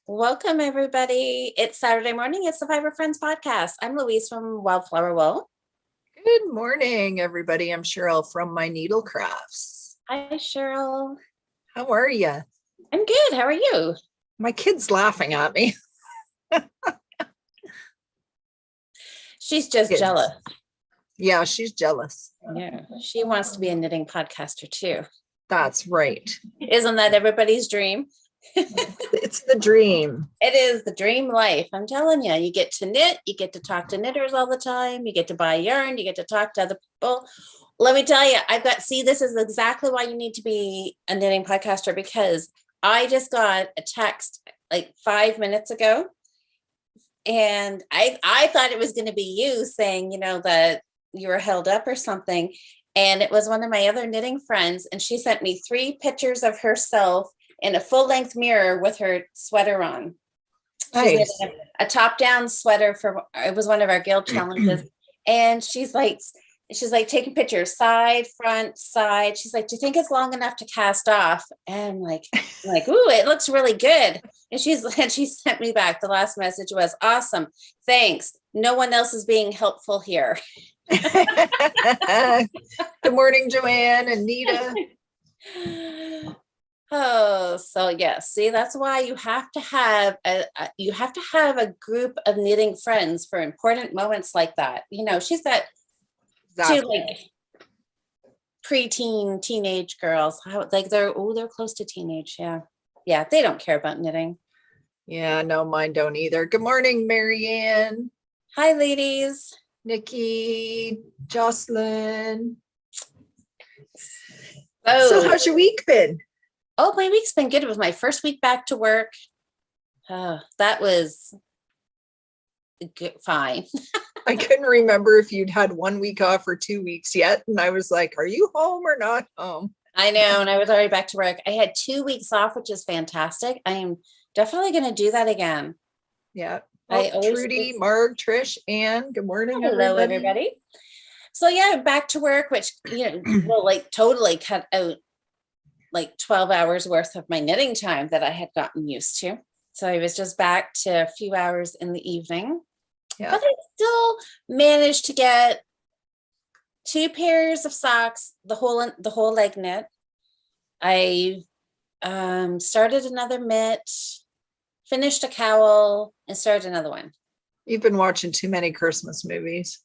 Welcome, everybody. It's Saturday morning. It's the Fibre Friends podcast. I'm Louise from Wildflower Wool. Good morning, everybody. I'm Cheryl from My Needle Crafts. Hi, Cheryl. How are you? I'm good. How are you? My kid's laughing at me. She's just Kids. jealous. Yeah, she's jealous. Yeah, she wants to be a knitting podcaster too. That's right. Isn't that everybody's dream? It's the dream. It is the dream life. I'm telling you, you get to knit, you get to talk to knitters all the time, you get to buy yarn, you get to talk to other people. Let me tell you, this is exactly why you need to be a knitting podcaster, because I just got a text like 5 minutes ago. And I thought it was going to be you saying, that you were held up or something. And it was one of my other knitting friends. And she sent me 3 pictures of herself in a full-length mirror with her sweater on. Nice. She's knitting a top-down sweater it was one of our guild challenges. And she's like taking pictures, side, front, side. She's like, do you think it's long enough to cast off? And I'm like, ooh, it looks really good. And she sent me back. The last message was, awesome. Thanks. No one else is being helpful here. Good morning, Joanne and Nita. Oh, so yes. See, that's why you have to have a group of knitting friends for important moments like that. She's got two like preteen, teenage girls. They're close to teenage. Yeah. They don't care about knitting. Yeah, no, mine don't either. Good morning, Marianne. Hi, ladies. Nikki, Jocelyn. So how's your week been? Oh, my week's been good. It was my first week back to work. That was good, fine. I couldn't remember if you'd had 1 week off or 2 weeks yet. And I was like, are you home or not home? I know. And I was already back to work. I had 2 weeks off, which is fantastic. I am definitely going to do that again. Yeah. Trudy, Marg, Trish, Ann. Good morning. Hello, everybody. So yeah, back to work, which, will like totally cut out like 12 hours worth of my knitting time that I had gotten used to. So I was just back to a few hours in the evening. Yeah. But I still managed to get 2 pairs of socks, the whole leg knit. I started another mitt, finished a cowl, and started another one. You've been watching too many Christmas movies.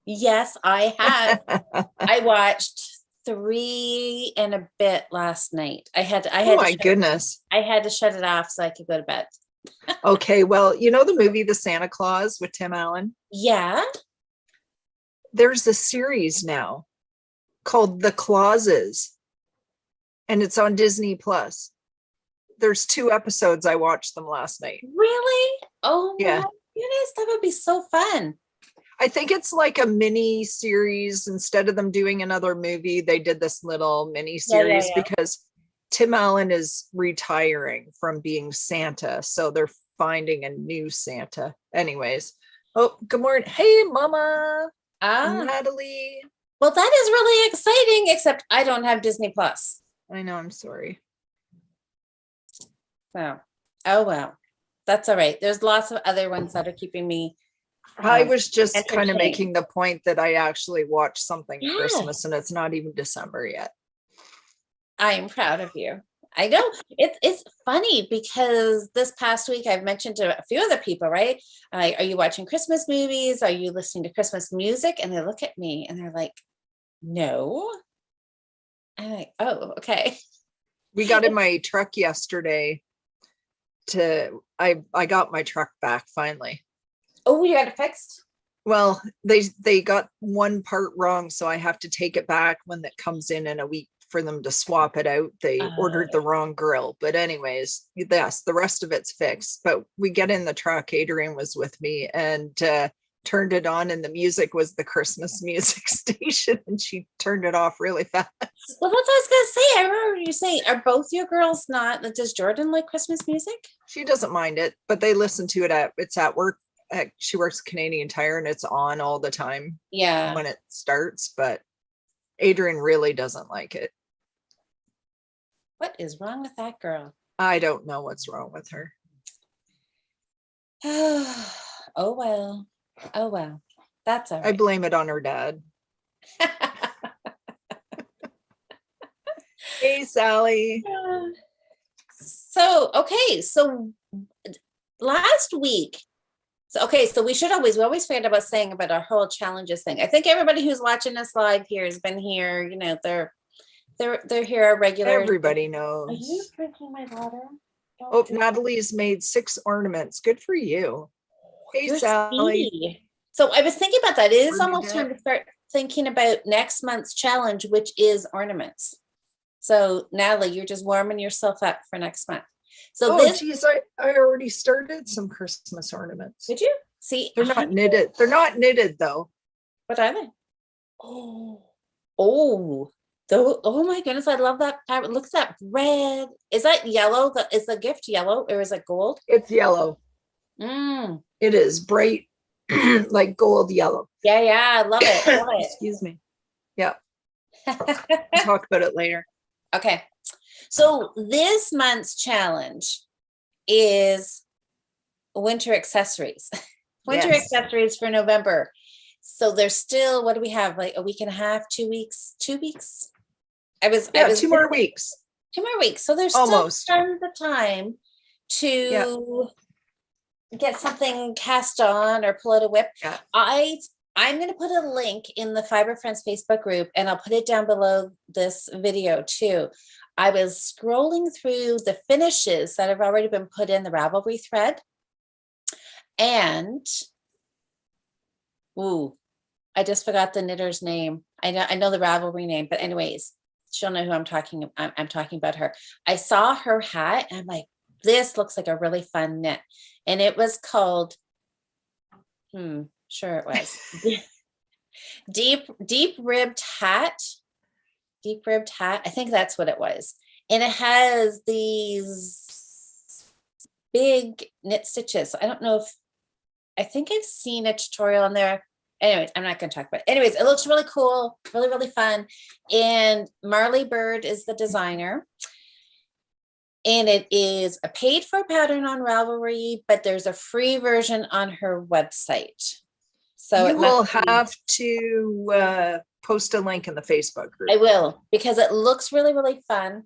Yes, I have. I watched 3 and a bit last night. Oh my goodness. I had to shut it off so I could go to bed. Okay, well, the movie The Santa Claus with Tim Allen? Yeah. There's a series now called The Clauses, and it's on Disney Plus. There's 2 episodes. I watched them last night. Really? Oh yeah. My goodness, that would be so fun. I think it's like a mini series. Instead of them doing another movie, they did this little mini series because Tim Allen is retiring from being Santa. So they're finding a new Santa. Anyways. Oh, good morning. Hey, Mama. Natalie. Well, that is really exciting, except I don't have Disney Plus. I know. I'm sorry. Oh well. That's all right. There's lots of other ones that are keeping me. I was just kind of making the point that I actually watched something Christmas, and it's not even December yet. I am proud of you. I know it's funny because this past week I've mentioned to a few other people, right? Are you watching Christmas movies? Are you listening to Christmas music? And they look at me and they're like, no. I'm like, oh, okay. We got in my truck yesterday I got my truck back finally. Oh, you got it fixed? Well, they got one part wrong, so I have to take it back when that comes in a week for them to swap it out. They ordered the wrong grill. But anyways, yes, the rest of it's fixed. But we get in the truck. Adrian was with me and turned it on, and the music was the Christmas music station, and she turned it off really fast. Well, that's what I was gonna say. I remember you saying, are both your girls not? Does Jordan like Christmas music? She doesn't mind it, but they listen to it it's at work. She works Canadian Tire, and it's on all the time. Yeah, when it starts. But Adrian really doesn't like it. What is wrong with that girl? I don't know what's wrong with her. Oh, well. Oh, well. That's all I right. blame it on her dad. Hey, Sally. So, okay. So last week, so we always forget about saying about our whole challenges thing. I think everybody who's watching us live here has been here, they're here, our regulars. Everybody Are you knows. drinking my water? Oh, Natalie's made 6 ornaments. Good for you. Hey, You're Sally. speedy. So I was thinking about that. It is almost Bernadette. time to start thinking about next month's challenge, which is ornaments. So Natalie, you're just warming yourself up for next month. So Oh, this, geez, I already started some Christmas ornaments. did you see? They're not knitted. They're not knitted though. What are they? Oh, oh my goodness, I love that fabric. Look at that red. Is that yellow? Is the gift yellow or is it gold? It's yellow. Mm. It is bright, like gold yellow. Yeah, I love it. Love it. Excuse me. Yeah. We'll talk about it later. Okay. So this month's challenge is winter accessories. Winter Yes. accessories for November. So there's still, what do we have? Like a week and a half, 2 weeks, 2 weeks? I was 2 more weeks. 2 more weeks. So there's Almost. still tons of time to get something cast on or pull out a whip. Yeah. I'm going to put a link in the Fibre Friends Facebook group, and I'll put it down below this video too. I was scrolling through the finishes that have already been put in the Ravelry thread, and I just forgot the knitter's name. I know the Ravelry name, but anyways, she'll know who I'm talking about her. I saw her hat and I'm like, this looks like a really fun knit. And it was called, sure it was. Deep ribbed hat. Deep ribbed hat. I think that's what it was. And it has these big knit stitches. I don't know if, I think I've seen a tutorial on there. Anyways, I'm not going to talk about it. Anyways, it looks really cool, really, really fun. And Marley Bird is the designer. And it is a paid for pattern on Ravelry, but there's a free version on her website. So you will have to post a link in the Facebook group. I will, because it looks really, really fun.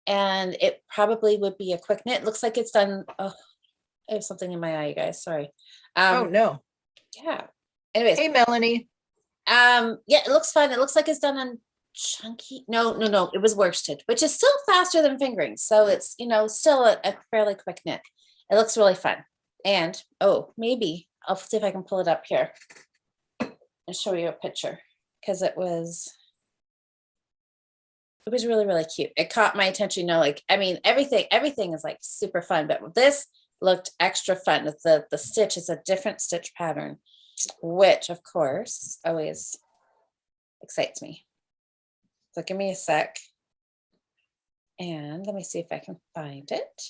And it probably would be a quick knit. It looks like it's done. Oh, I have something in my eye, you guys. Sorry. Oh, no. Yeah. Anyways. Hey, Melanie. Yeah, it looks fun. It looks like it's done on chunky. No, it was worsted, which is still faster than fingering. So it's, still a fairly quick knit. It looks really fun. And, maybe I'll see if I can pull it up here and show you a picture, because it was really, really cute. It caught my attention. Everything is like super fun, but this looked extra fun. The stitch is a different stitch pattern, which of course always excites me. So give me a sec. And let me see if I can find it.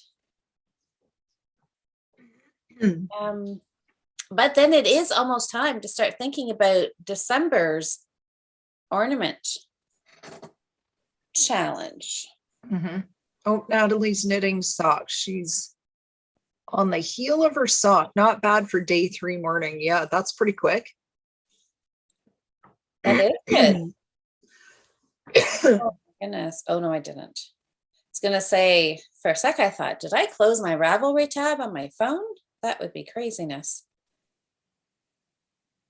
But then it is almost time to start thinking about December's ornament challenge. Oh, Natalie's knitting socks. She's on the heel of her sock. Not bad for day 3 morning. Yeah, that's pretty quick. That is good. Oh my goodness. Oh no, I didn't. It's gonna say, for a sec I thought, did I close my Ravelry tab on my phone? That would be craziness.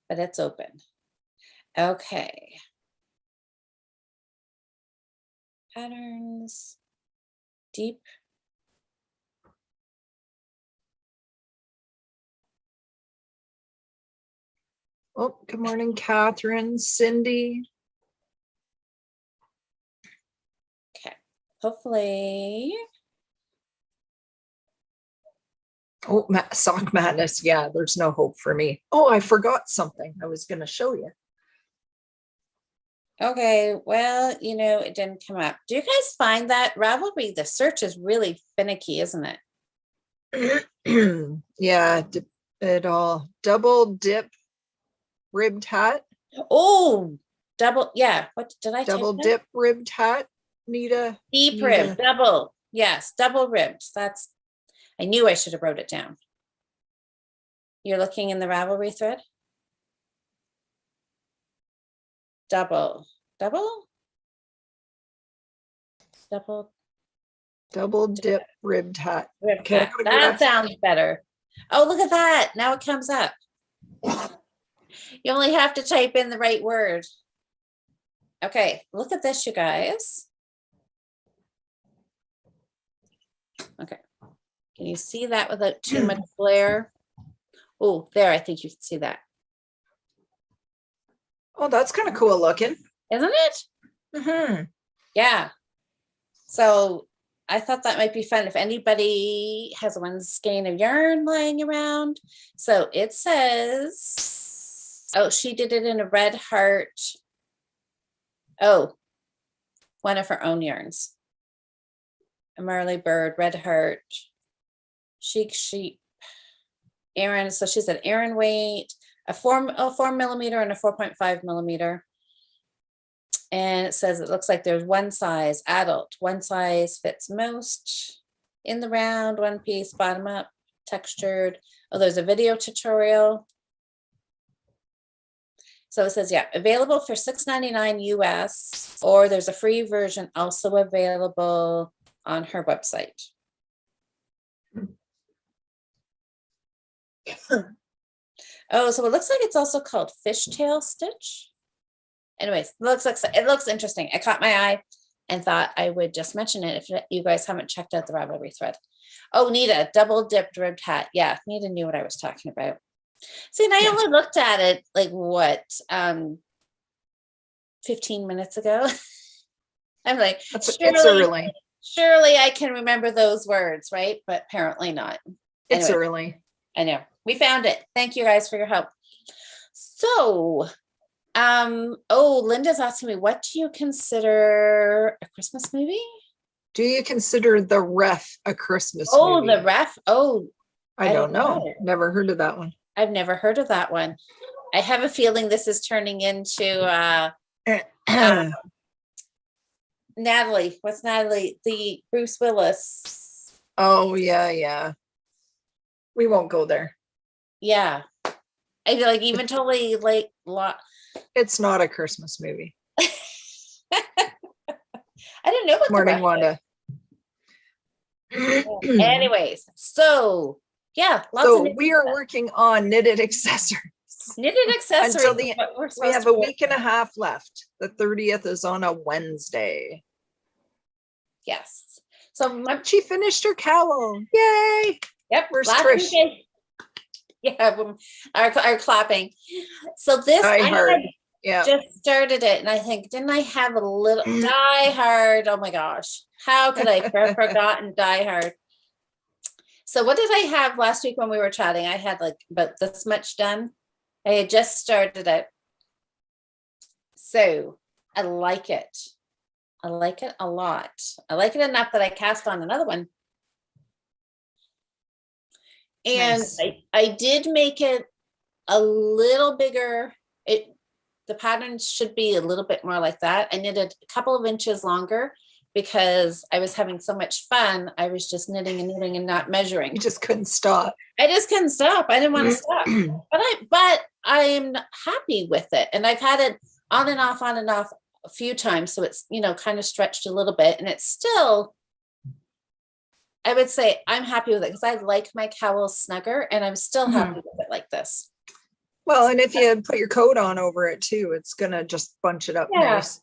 But it's open. Okay. Patterns. Deep. Oh, good morning, Catherine, Cindy. Okay, hopefully. Oh, sock madness. Yeah, there's no hope for me. Oh, I forgot something I was going to show you. Okay, well, it didn't come up. Do you guys find that Ravelry, the search is really finicky, isn't it? Yeah, it all. Double dip ribbed hat. Oh, yeah. What did I double dip ribbed hat? Nita. Deep rib, double. Yes, double ribbed. I knew I should have wrote it down. You're looking in the Ravelry thread? Double dip ribbed hat. ribbed Okay, hat. That sounds better. Oh, look at that. Now it comes up. You only have to type in the right word. Okay, look at this, you guys. Okay. Can you see that without too much glare? Oh, there, I think you can see that. Oh, that's kind of cool looking. Isn't it? Yeah. So I thought that might be fun if anybody has one skein of yarn lying around. So it says, oh, she did it in a red heart. Oh, one of her own yarns. A Marley Bird, red heart, chic sheep, Aran. So she said Aran weight, a 4 millimeter and a 4.5 millimeter. And it says it looks like there's one size adult, one size fits most in the round, one piece, bottom up, textured. Oh, there's a video tutorial. So it says, yeah, available for $6.99 US, or there's a free version also available on her website. Oh, so it looks like it's also called fishtail stitch. Anyways, it looks interesting. It caught my eye and thought I would just mention it if you guys haven't checked out the Ravelry thread. Oh, Nita, double dipped ribbed hat. Yeah, Nita knew what I was talking about. See, and I only looked at it like what, 15 minutes ago. I'm like, it's early. Surely I can remember those words, right? But apparently not. It's early. I know. We found it. Thank you guys for your help. So, oh, Linda's asking me, what do you consider a Christmas movie? Do you consider The Ref a Christmas movie? Oh, The Ref. Oh, I don't know. Never heard of that one. I've never heard of that one. I have a feeling this is turning into Natalie. What's Natalie? The Bruce Willis. Oh, yeah. We won't go there. Yeah. I feel like even totally like it's not a Christmas movie. I didn't know what Morning, Wanda. Anyways, so yeah, we are working on knitted accessories. Knitted accessories. Until we have a week and a half left. The 30th is on a Wednesday. Yes. So she finished her cowl. Yay! Yep. Where's Trish? Yeah, our clapping. So this just started it, and I think, didn't I have a little Die Hard? Oh my gosh, how could I have forgotten Die Hard? So what did I have last week when we were chatting? I had like about this much done. I had just started it. So I like it. I like it a lot. I like it enough that I cast on another one. And nice. I did make it a little bigger. The pattern should be a little bit more like that. I knitted a couple of inches longer because I was having so much fun. I was just knitting and knitting and not measuring. You just couldn't stop. I just couldn't stop. I didn't want to stop. But I'm happy with it. And I've had it on and off a few times. So it's, kind of stretched a little bit, and it's still, I would say I'm happy with it because I like my cowl snugger, and I'm still happy with it like this. Well, and if you put your coat on over it too, it's going to just bunch it up nice.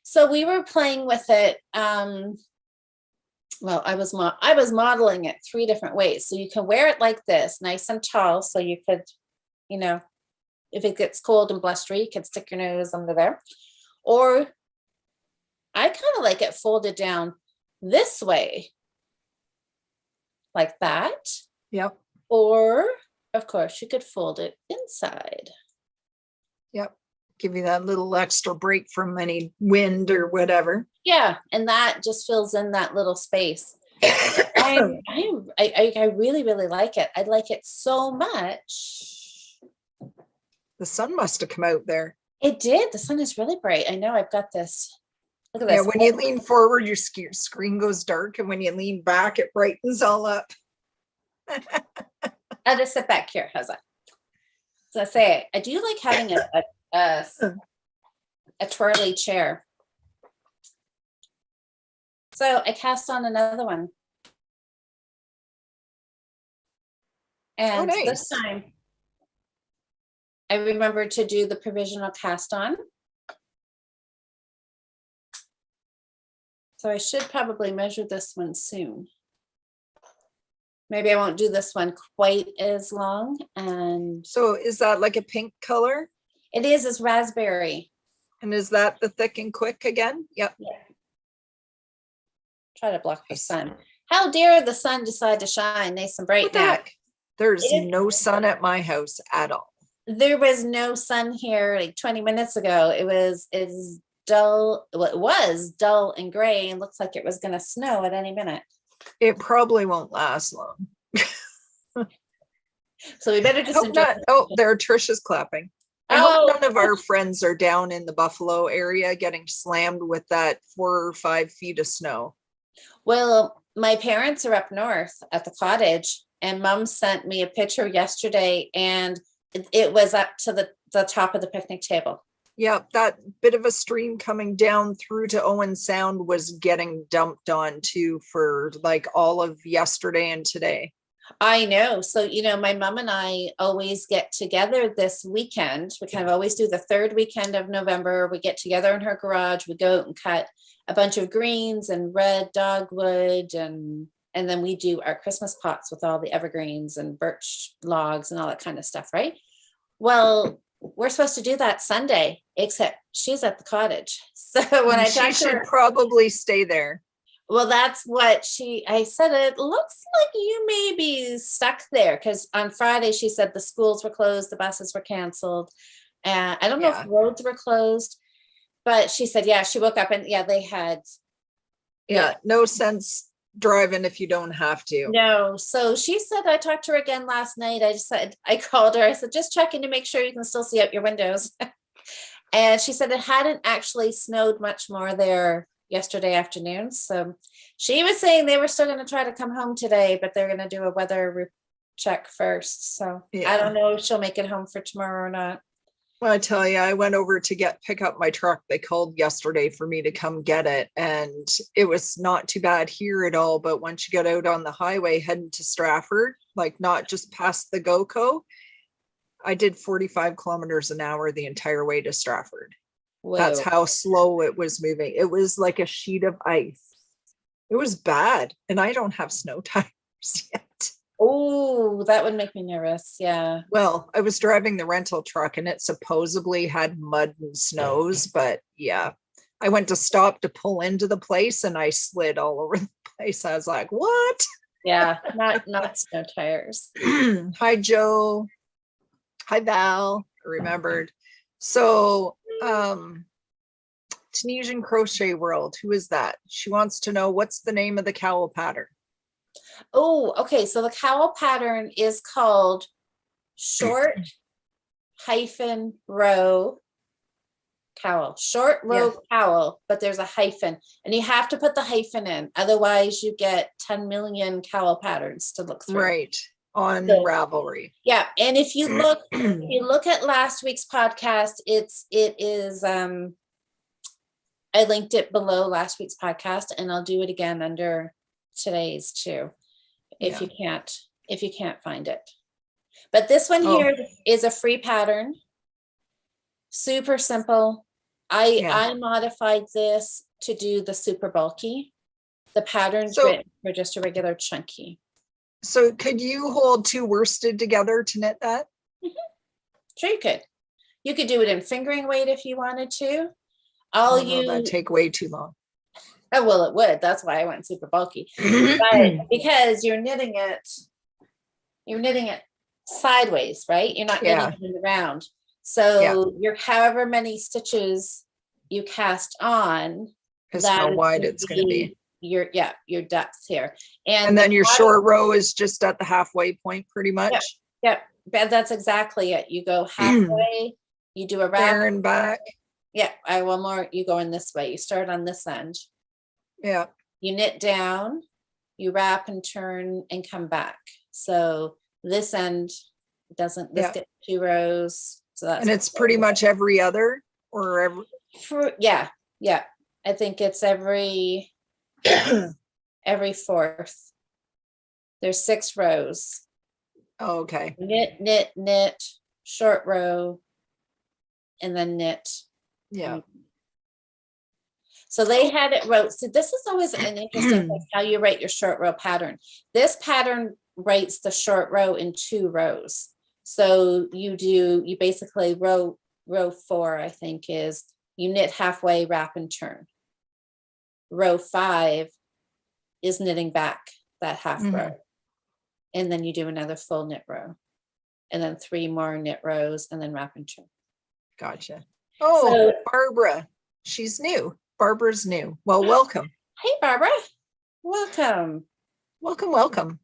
So we were playing with it. Well, I was modeling it 3 different ways. So you can wear it like this, nice and tall. So you could, if it gets cold and blustery, you could stick your nose under there. Or I kind of like it folded down this way, like that. Yep. Or, of course, you could fold it inside. Yep. Give you that little extra break from any wind or whatever. Yeah, and that just fills in that little space. I really, really like it. I like it so much. The sun must have come out there. It did. The sun is really bright. I know. I've got this. Look at this. Yeah, when you lean forward, your screen goes dark, and when you lean back, it brightens all up. I'll just sit back here. How's that? So I say, I do like having a, a twirly chair. So I cast on another one. And this nice. time I remembered to do the provisional cast on. So I should probably measure this one soon. Maybe I won't do this one quite as long. And So is that like a pink color? it is raspberry. And is that the thick and quick again? Yep. Yeah. Try to block the sun. How dare the sun decide to shine nice and bright What the now? heck? There's no sun at my house at all. There was no sun here like 20 minutes ago. It's dull. Well, it was dull and gray and looks like it was going to snow at any minute. It probably won't last long. So we better just enjoy. Oh, there, Trisha's clapping. I hope none of our friends are down in the Buffalo area getting slammed with that 4 or 5 feet of snow. Well, my parents are up north at the cottage, and Mom sent me a picture yesterday, and it was up to the top of the picnic table. Yeah, that bit of a stream coming down through to Owen Sound was getting dumped on too for like all of yesterday and today. I know. So, my mom and I always get together this weekend. We kind of always do the third weekend of November. We get together in her garage. We go out and cut a bunch of greens and red dogwood, and then we do our Christmas pots with all the evergreens and birch logs and all that kind of stuff, right? Well, we're supposed to do that Sunday, except she's at the cottage. So when I talked to her, probably stay there. well, that's what I said, it looks like you may be stuck there, because on Friday she said the schools were closed, the buses were canceled. And I don't know if roads were closed, but she said, yeah, she woke up and they had. Yeah, no sense driving if you don't have to. No. So she said, I talked to her again last night. I called her. I said, just checking to make sure you can still see out your windows. And she said it hadn't actually snowed much more there yesterday afternoon. So she was saying they were still going to try to come home today, but they're going to do a weather check first. So I don't know if she'll make it home for tomorrow or not. Well, I tell you, I went over to pick up my truck. They called yesterday for me to come get it, and it was not too bad here at all. But once you get out on the highway heading to Stratford, like not just past the GoCo, I did 45 kilometers an hour the entire way to Stratford. Whoa. That's how slow it was moving. It was like a sheet of ice. It was bad, and I don't have snow tires yet. Oh, that would make me nervous. Yeah. Well, I was driving the rental truck and it supposedly had mud and snows, but yeah, I went to stop to pull into the place and I slid all over the place. I was like, what? Yeah, not snow tires. Hi, Joe. Hi, Val. I remembered. So, Tunisian Crochet World, who is that? She wants to know what's the name of the cowl pattern. Oh, okay. So the cowl pattern is called short -row cowl, short row cowl, but there's a hyphen, and you have to put the hyphen in. Otherwise you get 10 million cowl patterns to look through. Right. On Ravelry. Yeah. And if you look at last week's podcast, it is, I linked it below last week's podcast, and I'll do it again under today's too, if you can't find it. But this one here is a free pattern, super simple. I modified this to do the super bulky. The pattern's written for just a regular chunky. So could you hold 2 worsted together to knit that? Mm-hmm. Sure, you could do it in fingering weight if you wanted to. That'd take way too long. Oh, well, it would. That's why I went super bulky. But because you're knitting it sideways, right? You're not knitting it around. So your however many stitches you cast on, that's how wide it's going to be. Your depth here. And then your short row is just at the halfway point pretty much. Yep. That's exactly it. You go halfway, you do a wrap. There and back. Yeah. You go in this way. You start on this end. Yeah. You knit down, you wrap and turn and come back. So this end It doesn't, this Yeah. gets 2 rows. So that's And it's pretty much every other or every. yeah. I think it's every 4th. There's 6 rows. Oh, okay. Knit, knit, knit, short row, and then knit. Yeah. So they had it wrote. So this is always an interesting thing, how you write your short row pattern. This pattern writes the short row in 2 rows. So you basically row 4, I think, is you knit halfway, wrap and turn. Row 5 is knitting back that half row. And then you do another full knit row. And then 3 more knit rows and then wrap and turn. Gotcha. Oh, so, Barbara, she's new. Barbara's new. Well, welcome. Hey, Barbara. Welcome. Welcome.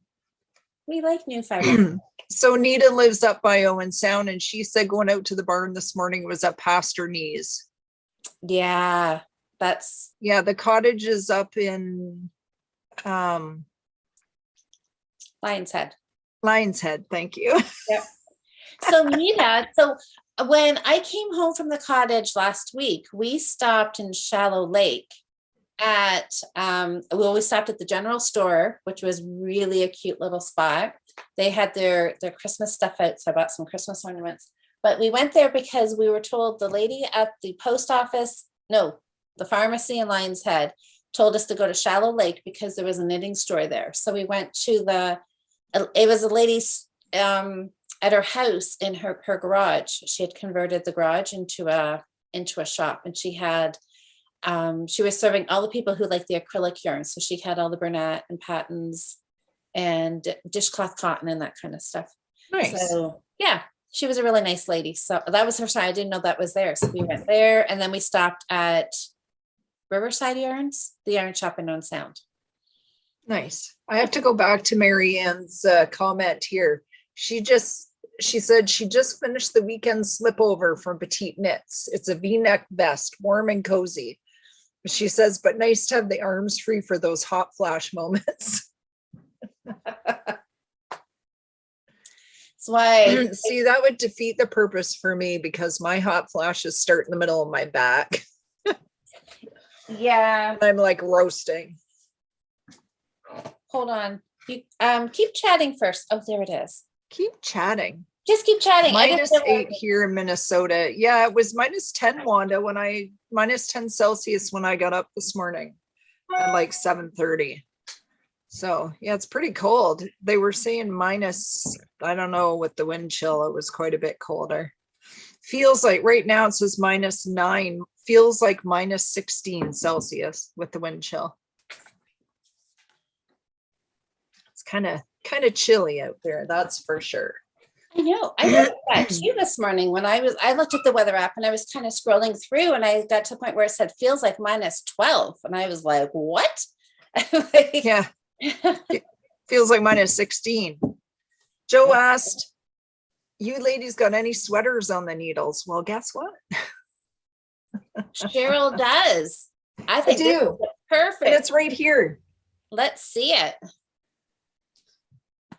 We like new fiber. So Nita lives up by Owen Sound, and she said going out to the barn this morning was up past her knees. Yeah, the cottage is up in Lion's Head. Thank you. Yep. So Nita, when I came home from the cottage last week, we stopped in Shallow Lake at we stopped at the general store, which was really a cute little spot. They had their Christmas stuff out, so I bought some Christmas ornaments. But we went there because we were told the lady at the post office, no, the pharmacy in Lion's Head, told us to go to Shallow Lake because there was a knitting store there. So we went to it was a lady's at her house in her garage. She had converted the garage into a shop, and she had she was serving all the people who like the acrylic yarn. So she had all the Bernat and Pattons and dishcloth cotton and that kind of stuff. Nice. So yeah, she was a really nice lady. So that was her side. I didn't know that was there. So we went there, and then we stopped at Riverside Yarns, the yarn shop in Owen Sound. Nice. I have to go back to Mary Ann's comment here. She said she just finished the weekend slipover from Petite Knits. It's a V-neck vest, warm and cozy. She says, but nice to have the arms free for those hot flash moments. That's why. See, that would defeat the purpose for me because my hot flashes start in the middle of my back. Yeah. I'm like roasting. Hold on. You keep chatting first. Oh, there it is. Keep chatting. Just keep chatting. -8 here in Minnesota. Yeah, it was -10, Wanda, -10 Celsius when I got up this morning at like 7:30. So yeah, it's pretty cold. They were saying minus, I don't know, with the wind chill, it was quite a bit colder. Feels like right now it says -9, feels like -16 Celsius with the wind chill. It's kind of chilly out there, that's for sure. I know. I noticed that too this morning when I looked at the weather app and I was kind of scrolling through, and I got to the point where it said feels like -12, and I was like, what? Like, yeah. It feels like -16. Joe asked, you ladies got any sweaters on the needles? Well, guess what? Cheryl does. I think I do. This is perfect. And it's right here. Let's see it.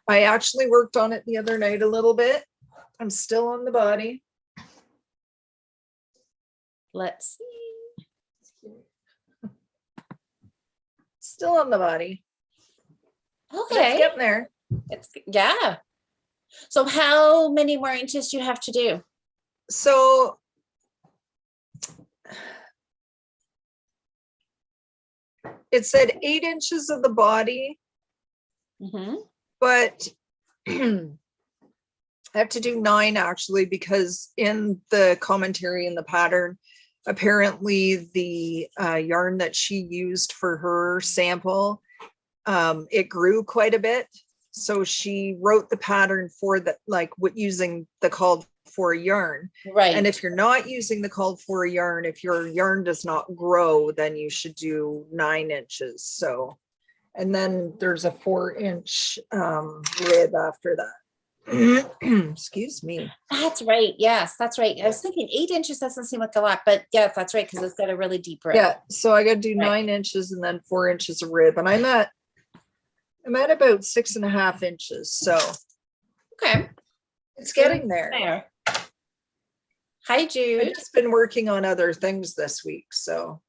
I actually worked on it the other night a little bit. I'm still on the body. Let's see. Still on the body. Okay. It's getting there. Yeah. So how many more inches do you have to do? So it said 8 inches of the body, but I have to do 9 actually, because in the commentary in the pattern, apparently the yarn that she used for her sample, it grew quite a bit. So she wrote the pattern for that, like using the called for yarn. Right. And if you're not using the called for yarn, if your yarn does not grow, then you should do 9 inches. So, and then there's a 4-inch rib after that. Excuse me. That's right. Yes, that's right. I was thinking 8 inches doesn't seem like a lot, but yeah, that's right, because it's got a really deep rib. Yeah. So I got to do 9 inches and then 4 inches of rib, and I'm at about 6.5 inches. So okay, It's getting there. Hi, I've Jude. just been working on other things this week, so.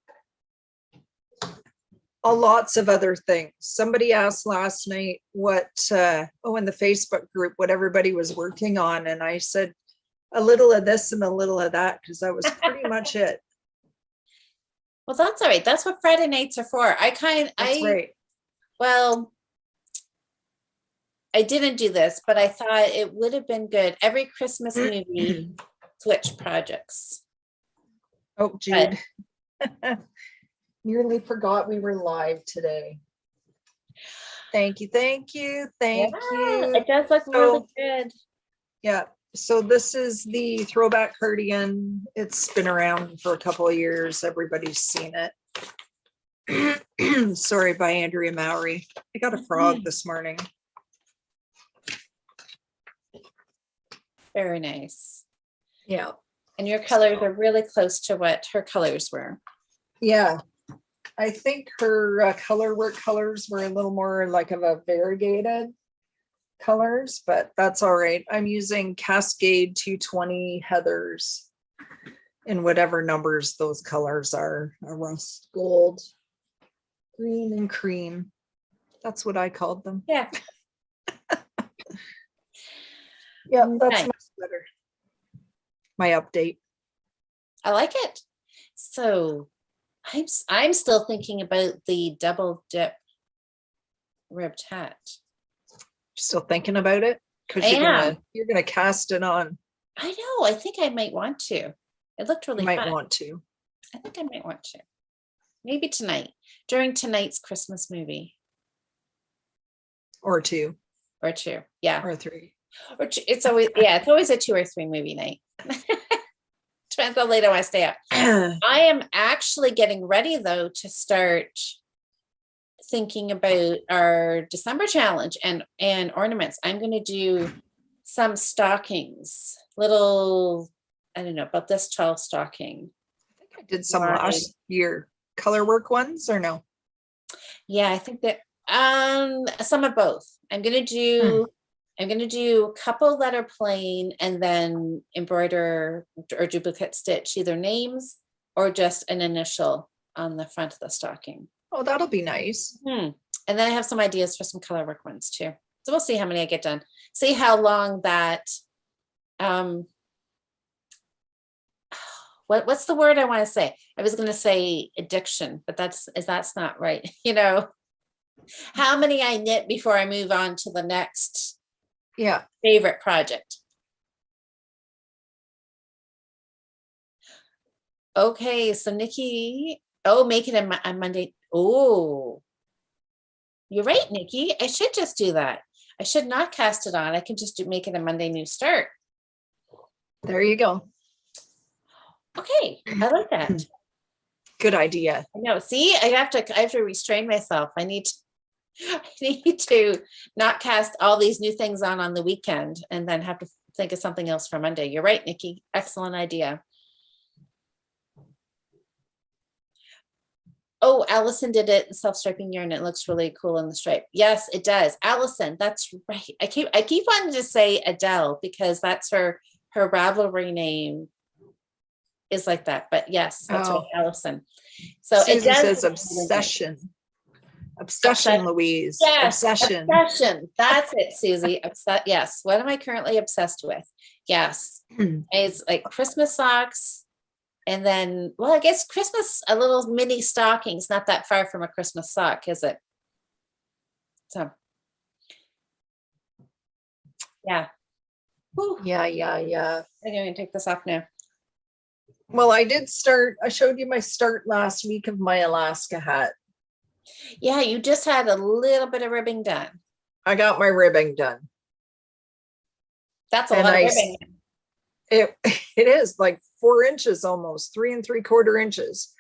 Lots of other things. Somebody asked last night what, in the Facebook group, what everybody was working on. And I said a little of this and a little of that, because that was pretty much it. Well, that's all right. That's what Friday nights are for. Right. Well, I didn't do this, but I thought it would have been good. Every Christmas movie, switch projects. Oh, Jude. Nearly forgot we were live today. Thank you. Thank you. Thank you. It does look really good. Yeah. So this is the throwback cardigan. It's been around for a couple of years. Everybody's seen it. Sorry, by Andrea Mowry. I got a frog this morning. Very nice. Yeah. And your colors are really close to what her colors were. Yeah. I think her color work colors were a little more like of a variegated colors, but that's all right. I'm using Cascade 220 Heathers in whatever numbers those colors are. A rust gold, green, and cream. That's what I called them. Yeah. Yeah, that's nice. much better. My update. I like it. So I'm still thinking about the double dip ribbed hat. Still thinking about it? Because you're gonna cast it on. I know. I think I might want to. It looked really fun. You might want to. I think I might want to. Maybe tonight, during tonight's Christmas movie. Or two. Yeah. Or three. Or two. It's always a 2 or 3 movie night. Depends how late I want to stay up. I am actually getting ready though to start thinking about our December challenge and ornaments. I'm going to do some stockings, little, I don't know, about this tall stocking. I think I did some last year. Color work ones or no? Yeah, I think that some of both. I'm going to do a couple that are plain and then embroider or duplicate stitch either names or just an initial on the front of the stocking. Oh, that'll be nice. And then I have some ideas for some color work ones too. So we'll see how many I get done. See how long that, what's the word I want to say? I was going to say addiction, but that's not right. You know, how many I knit before I move on to the next favorite project. Okay, so Nikki, make it a Monday. Oh, you're right, Nikki. I should just do that. I should not cast it on. I can just make it a Monday new start. There you go. Okay, I like that. Good idea. I know. See, I have to restrain myself. I need to not cast all these new things on the weekend and then have to think of something else for Monday. You're right, Nikki. Excellent idea. Oh, Allison did it in self-striping yarn. It looks really cool in the stripe. Yes, it does. Allison, that's right. I keep wanting to say Adele because that's her Ravelry name is like that. But yes, that's right, Allison. So Susie it says obsession. Obsession, Louise. Yes, obsession. That's it, Susie. Yes. What am I currently obsessed with? Yes. It's like Christmas socks. And then, well, I guess Christmas, a little mini stockings, not that far from a Christmas sock, is it? So, yeah. Whew. Yeah. I'm going to take this off now. Well, I showed you my start last week of my Alaska hat. Yeah, you just had a little bit of ribbing done. I got my ribbing done. That's a lot of ribbing. It is like 4 inches, almost 3 3/4 inches,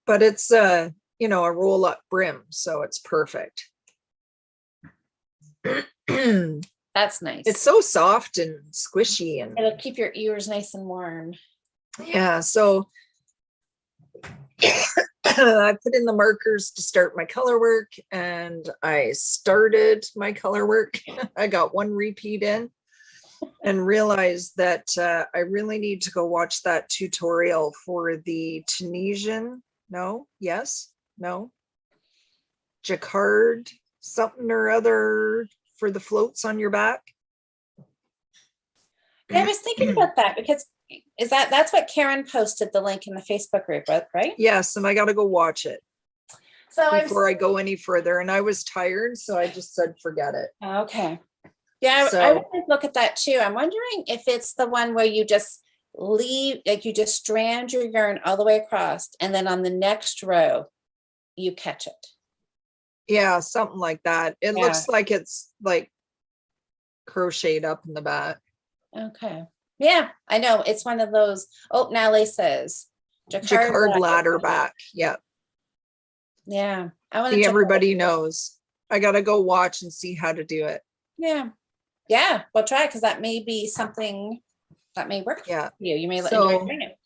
but it's a roll up brim, so it's perfect. That's nice. It's so soft and squishy, and it'll keep your ears nice and warm. Yeah, so I put in the markers to start my color work, and I started my color work. I got 1 repeat in. and realized that I really need to go watch that tutorial for the Tunisian. No, yes, no, Jacquard, something or other for the floats on your back. Yeah, I was thinking about that because that's what Karen posted the link in the Facebook group with, right? Yes, and I got to go watch it So before I go any further. And I was tired, so I just said, forget it. Okay. Yeah, I So would look at that too. I'm wondering if it's the one where you just leave, like you just strand your yarn all the way across, and then on the next row, you catch it. yeah, something like that. It Yeah. looks like it's like crocheted up in the back. Okay. Yeah, I know. It's one of those. Oh, Natalie says Jacquard ladder back. Yeah. Yeah. I want See, to everybody knows. I got to go watch and see how to do it. Yeah. Yeah. Well, try it because that may be something that may work Yeah. for you. You may So, enjoy doing it.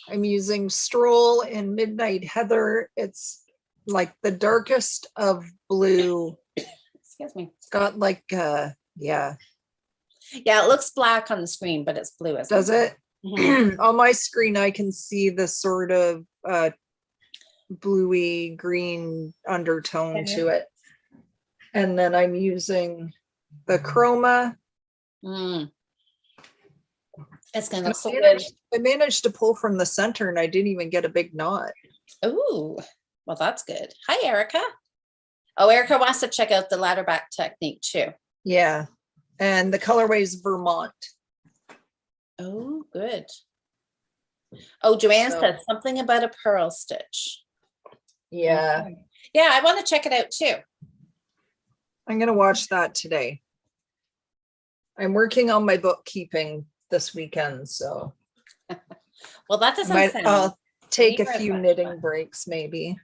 I'm using Stroll and Midnight Heather. It's like the darkest of blue. Excuse me. It's got like yeah. Yeah, it looks black on the screen, but it's blue as Does it? Mhm. On my screen, I can see the sort of bluey green undertone to it. And then I'm using the chroma. It's gonna look so good. I managed to pull from the center and I didn't even get a big knot. Ooh, well, that's good. Hi, Erica. Oh, Erica wants to check out the ladder back technique too. Yeah. And the colorway is Vermont. Oh, good. Oh, Joanne said something about a pearl stitch. Yeah. Okay. Yeah, I want to check it out too. I'm going to watch that today. I'm working on my bookkeeping this weekend, so. Well, that doesn't sound. I'll take a few knitting breaks, maybe.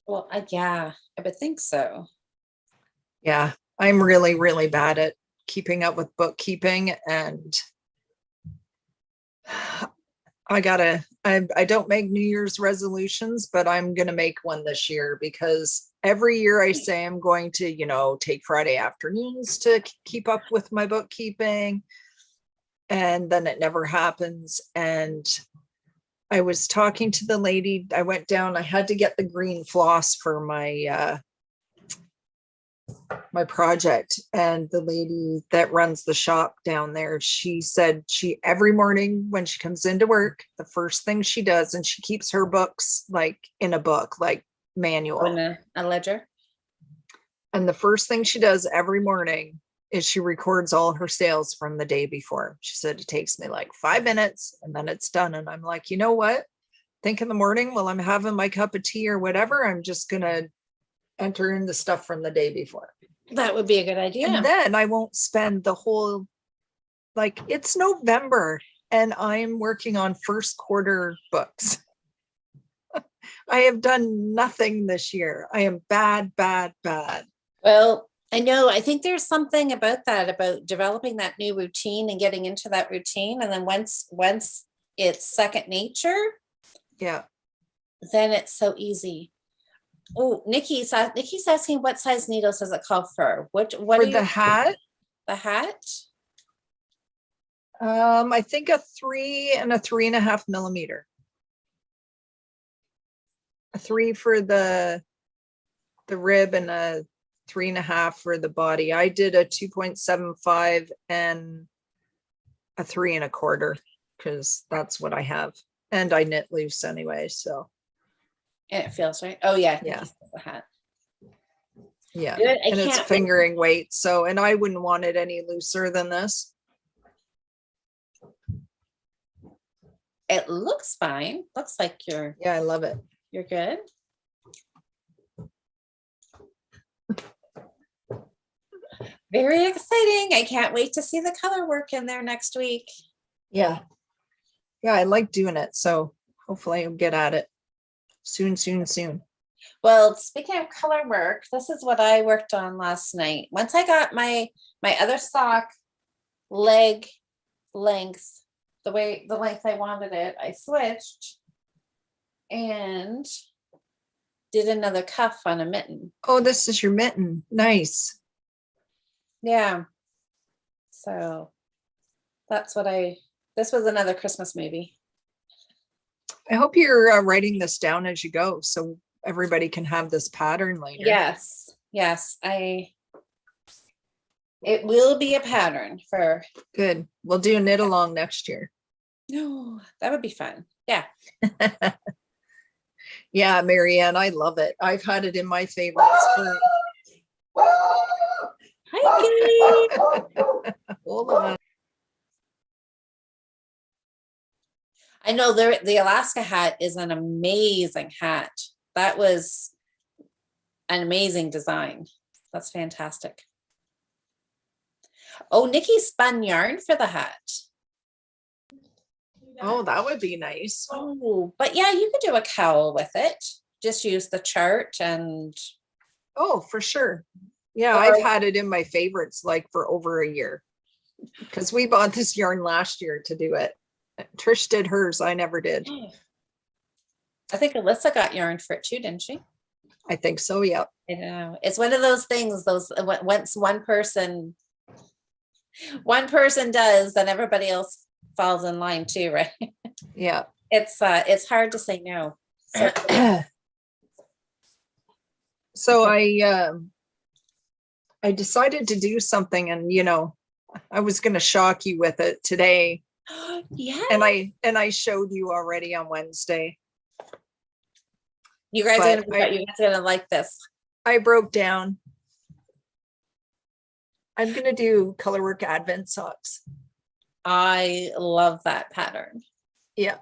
Well, yeah, I would think so. Yeah, I'm really, really bad at keeping up with bookkeeping, and I don't make New Year's resolutions, but I'm going to make one this year because every year I say I'm going to, take Friday afternoons to keep up with my bookkeeping. And then it never happens. And I was talking to the lady, I went down, I had to get the green floss for my my project, and the lady that runs the shop down there, she said every morning when she comes into work, the first thing she does, and she keeps her books like in a book, like manual, in a ledger, and the first thing she does every morning is she records all her sales from the day before. She said it takes me like 5 minutes and then it's done. And I'm like, you know what, think in the morning while I'm having my cup of tea or whatever, I'm just gonna enter in the stuff from the day before. That would be a good idea. And then I won't spend the whole, like, it's November and I'm working on first quarter books. I have done nothing this year. I am bad. Well, I know, I think there's something about that, about developing that new routine and getting into that routine. And then once it's second nature, yeah, then it's so easy. Oh, Nikki's asking what size needles does it call for? What for the hat? The hat? I think a 3 and a 3.5 millimeter. A 3 for the rib and a 3.5 for the body. I did a 2.75 and a 3 1/4 because that's what I have, and I knit loose anyway, so. And it feels right. Oh yeah. Yeah. The hat. Yeah. Good. And it's fingering weight. So, and I wouldn't want it any looser than this. It looks fine. Looks like you're. Yeah, I love it. You're good. Very exciting. I can't wait to see the color work in there next week. Yeah. Yeah, I like doing it. So hopefully I'll get at it soon. Well, speaking of color work, this is what I worked on last night. Once I got my other sock leg length, the length I wanted it, I switched and did another cuff on a mitten. Oh, this is your mitten. Nice. Yeah. So This was another Christmas movie. I hope you're writing this down as you go so everybody can have this pattern later. Yes, it will be a pattern for. Good. We'll do a knit along next year. No, that would be fun. Yeah. Yeah, Marianne, I love it. I've had it in my favorites for. Hi, Kitty. Hold on. I know the Alaska hat is an amazing hat. That was an amazing design. That's fantastic. Oh, Nikki spun yarn for the hat. Oh, that would be nice. Oh, but yeah, you could do a cowl with it. Just use the chart and. Oh, for sure. Yeah, I've had it in my favorites like for over a year because we bought this yarn last year to do it. Trish did hers. I never did. I think Alyssa got yarn for it too, didn't she? I think so. Yeah. You know, it's one of those things. Once one person does, then everybody else falls in line too, right? Yeah. It's hard to say no. So I decided to do something, and I was going to shock you with it today. Yeah. And I showed you already on Wednesday. You guys are gonna like this. I broke down. I'm gonna do colorwork Advent socks. I love that pattern. Yeah.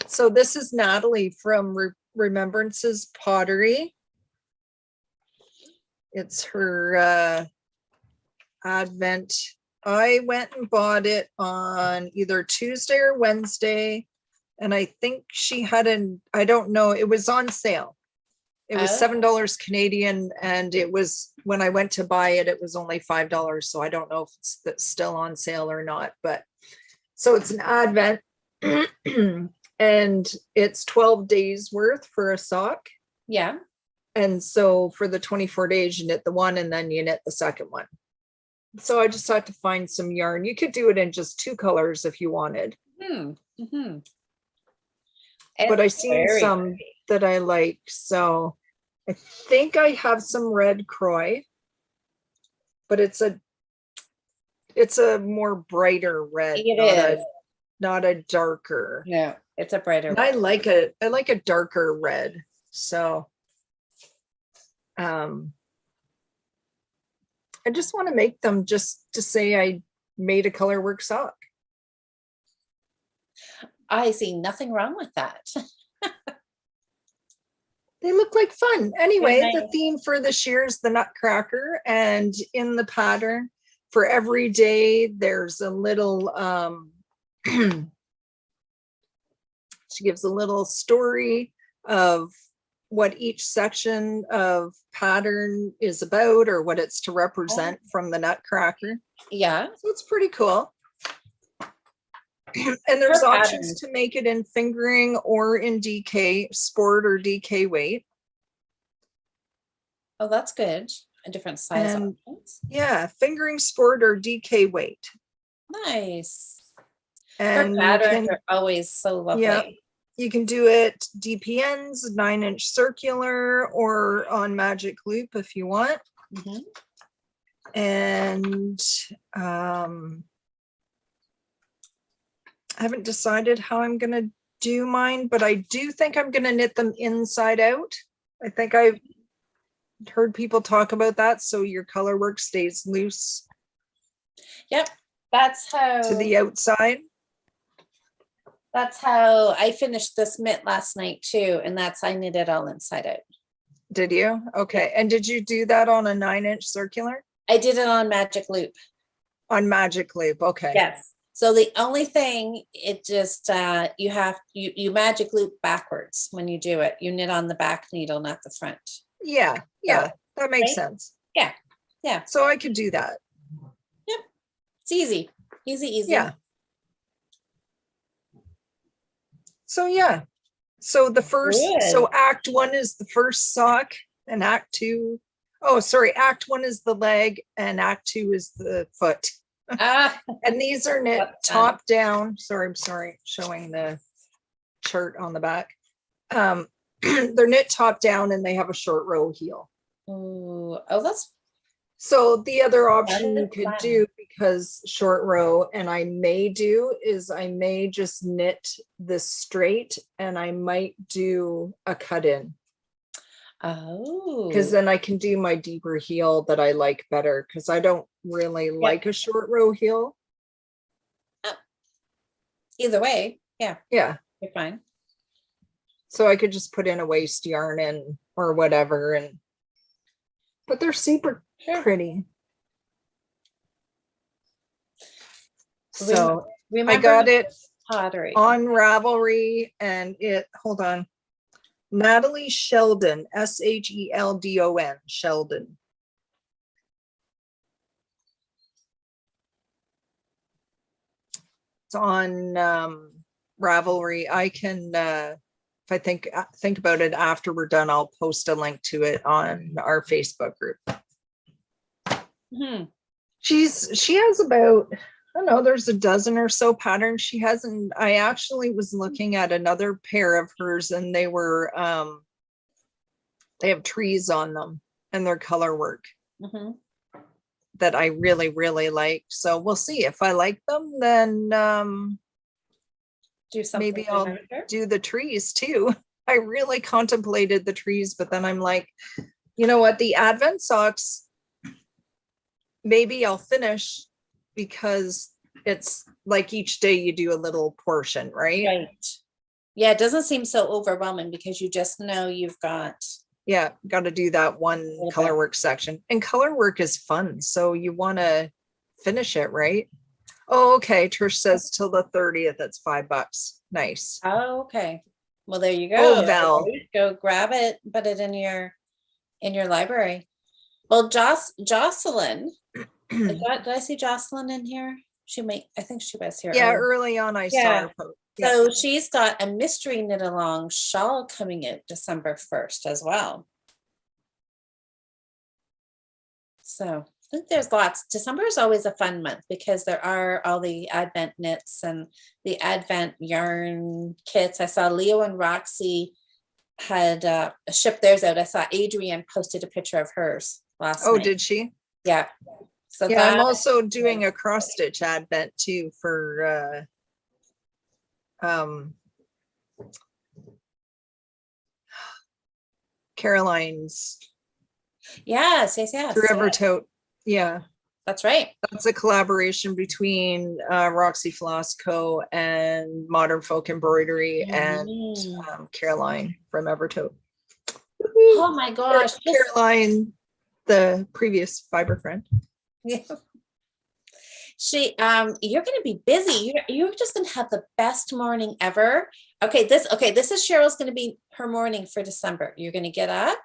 So this is Natalie from Remembrances Pottery. It's her Advent. I went and bought it on either Tuesday or Wednesday. And I think she had I don't know, it was on sale. It was $7 Canadian. And it was, when I went to buy it, it was only $5. So I don't know if it's still on sale or not. But so it's an Advent and it's 12 days worth for a sock. Yeah. And so for the 24 days, you knit the one and then you knit the second one. So I just had to find some yarn. You could do it in just 2 colors if you wanted. Mm-hmm. But I seen some that I like. So I think I have some red Croy, but it's a more brighter red. Not a darker. Yeah, it's a brighter red. I like a darker red. So I just want to make them just to say I made a colorwork sock. I see nothing wrong with that. They look like fun. Anyway, the theme for this year is the Nutcracker, and in the pattern for every day, there's a little, she gives a little story of what each section of pattern is about or what it's to represent from the Nutcracker. Yeah. So it's pretty cool. And there's options to make it in fingering or in DK, sport or DK weight. Oh, that's good. A different size options. Yeah, fingering, sport, or DK weight. Nice. And patterns are always so lovely. Yeah, you can do it DPNs, 9-inch circular, or on magic loop if you want. Mm-hmm. And I haven't decided how I'm going to do mine, but I do think I'm going to knit them inside out. I think I've heard people talk about that. So your color work stays loose. Yep. That's how. To the outside. That's how I finished this mitt last night too. And I knit it all inside out. Did you? Okay. And did you do that on a 9-inch circular? I did it on magic loop. On magic loop. Okay. Yes. So the only thing, it just, you magic loop backwards when you do it. You knit on the back needle, not the front. Yeah. Yeah. That makes sense. Yeah. Yeah. So I could do that. Yep. It's easy. Easy. Yeah. So yeah. So so act 1 is the first sock and act 2. Oh, sorry. Act 1 is the leg and act 2 is the foot. And these are knit That's fun. top down. Sorry, I'm sorry, showing the chart on the back. They're knit top down and they have a short row heel. Ooh, oh, that's So the other option you is could fun. do, because short row, and I may do, is I may just knit this straight and I might do a cut in. Oh, Because then I can do my deeper heel that I like better, because I don't really like a short row heel. either way, yeah, Yeah. you're fine. So I could just put in a waist yarn and or whatever, and but they're super Sure. pretty. Rem- So I Remember got it pottery. on Ravelry, and it, hold on, Natalie Sheldon, Sheldon, Sheldon. It's on Ravelry. I can, if I think about it after we're done, I'll post a link to it on our Facebook group. Hmm. She has about, I don't know, there's a dozen or so patterns she has, and I actually was looking at another pair of hers, and they were they have trees on them and their color work that I really, really like. So we'll see if I like them, then Do something. maybe I'll do the trees too. I really contemplated the trees, but then I'm like, you know what, the Advent socks, maybe I'll finish, because it's like each day you do a little portion, right? Right. Yeah, it doesn't seem so overwhelming because you just know you've got. Yeah, got to do that one color work section, and color work is fun, so you want to finish it, right? Oh, okay. Trish says till the 30th, it's $5. Nice. Oh, okay. Well, there you go. Oh, Val. Go grab it, put it in your library. Well, Jocelyn, did I see Jocelyn in here? I think she was here. Yeah, early on I saw her post. So she's got a mystery knit along shawl coming in December 1st as well. So I think there's lots. December is always a fun month because there are all the Advent knits and the Advent yarn kits. I saw Leo and Roxy had shipped theirs out. I saw Adrienne posted a picture of hers last night. Oh, did she? Yeah. So yeah, I'm also doing a cross stitch Advent too for Caroline's. Yes. Through Evertote. Yeah. That's right. That's a collaboration between Roxy Floss Co. and Modern Folk Embroidery and Caroline from Evertote. Oh my gosh. Caroline, the previous Fibre friend. Yeah. You're going to be busy. You're just going to have the best morning ever. Okay, this is Cheryl's going to be her morning for December. You're going to get up,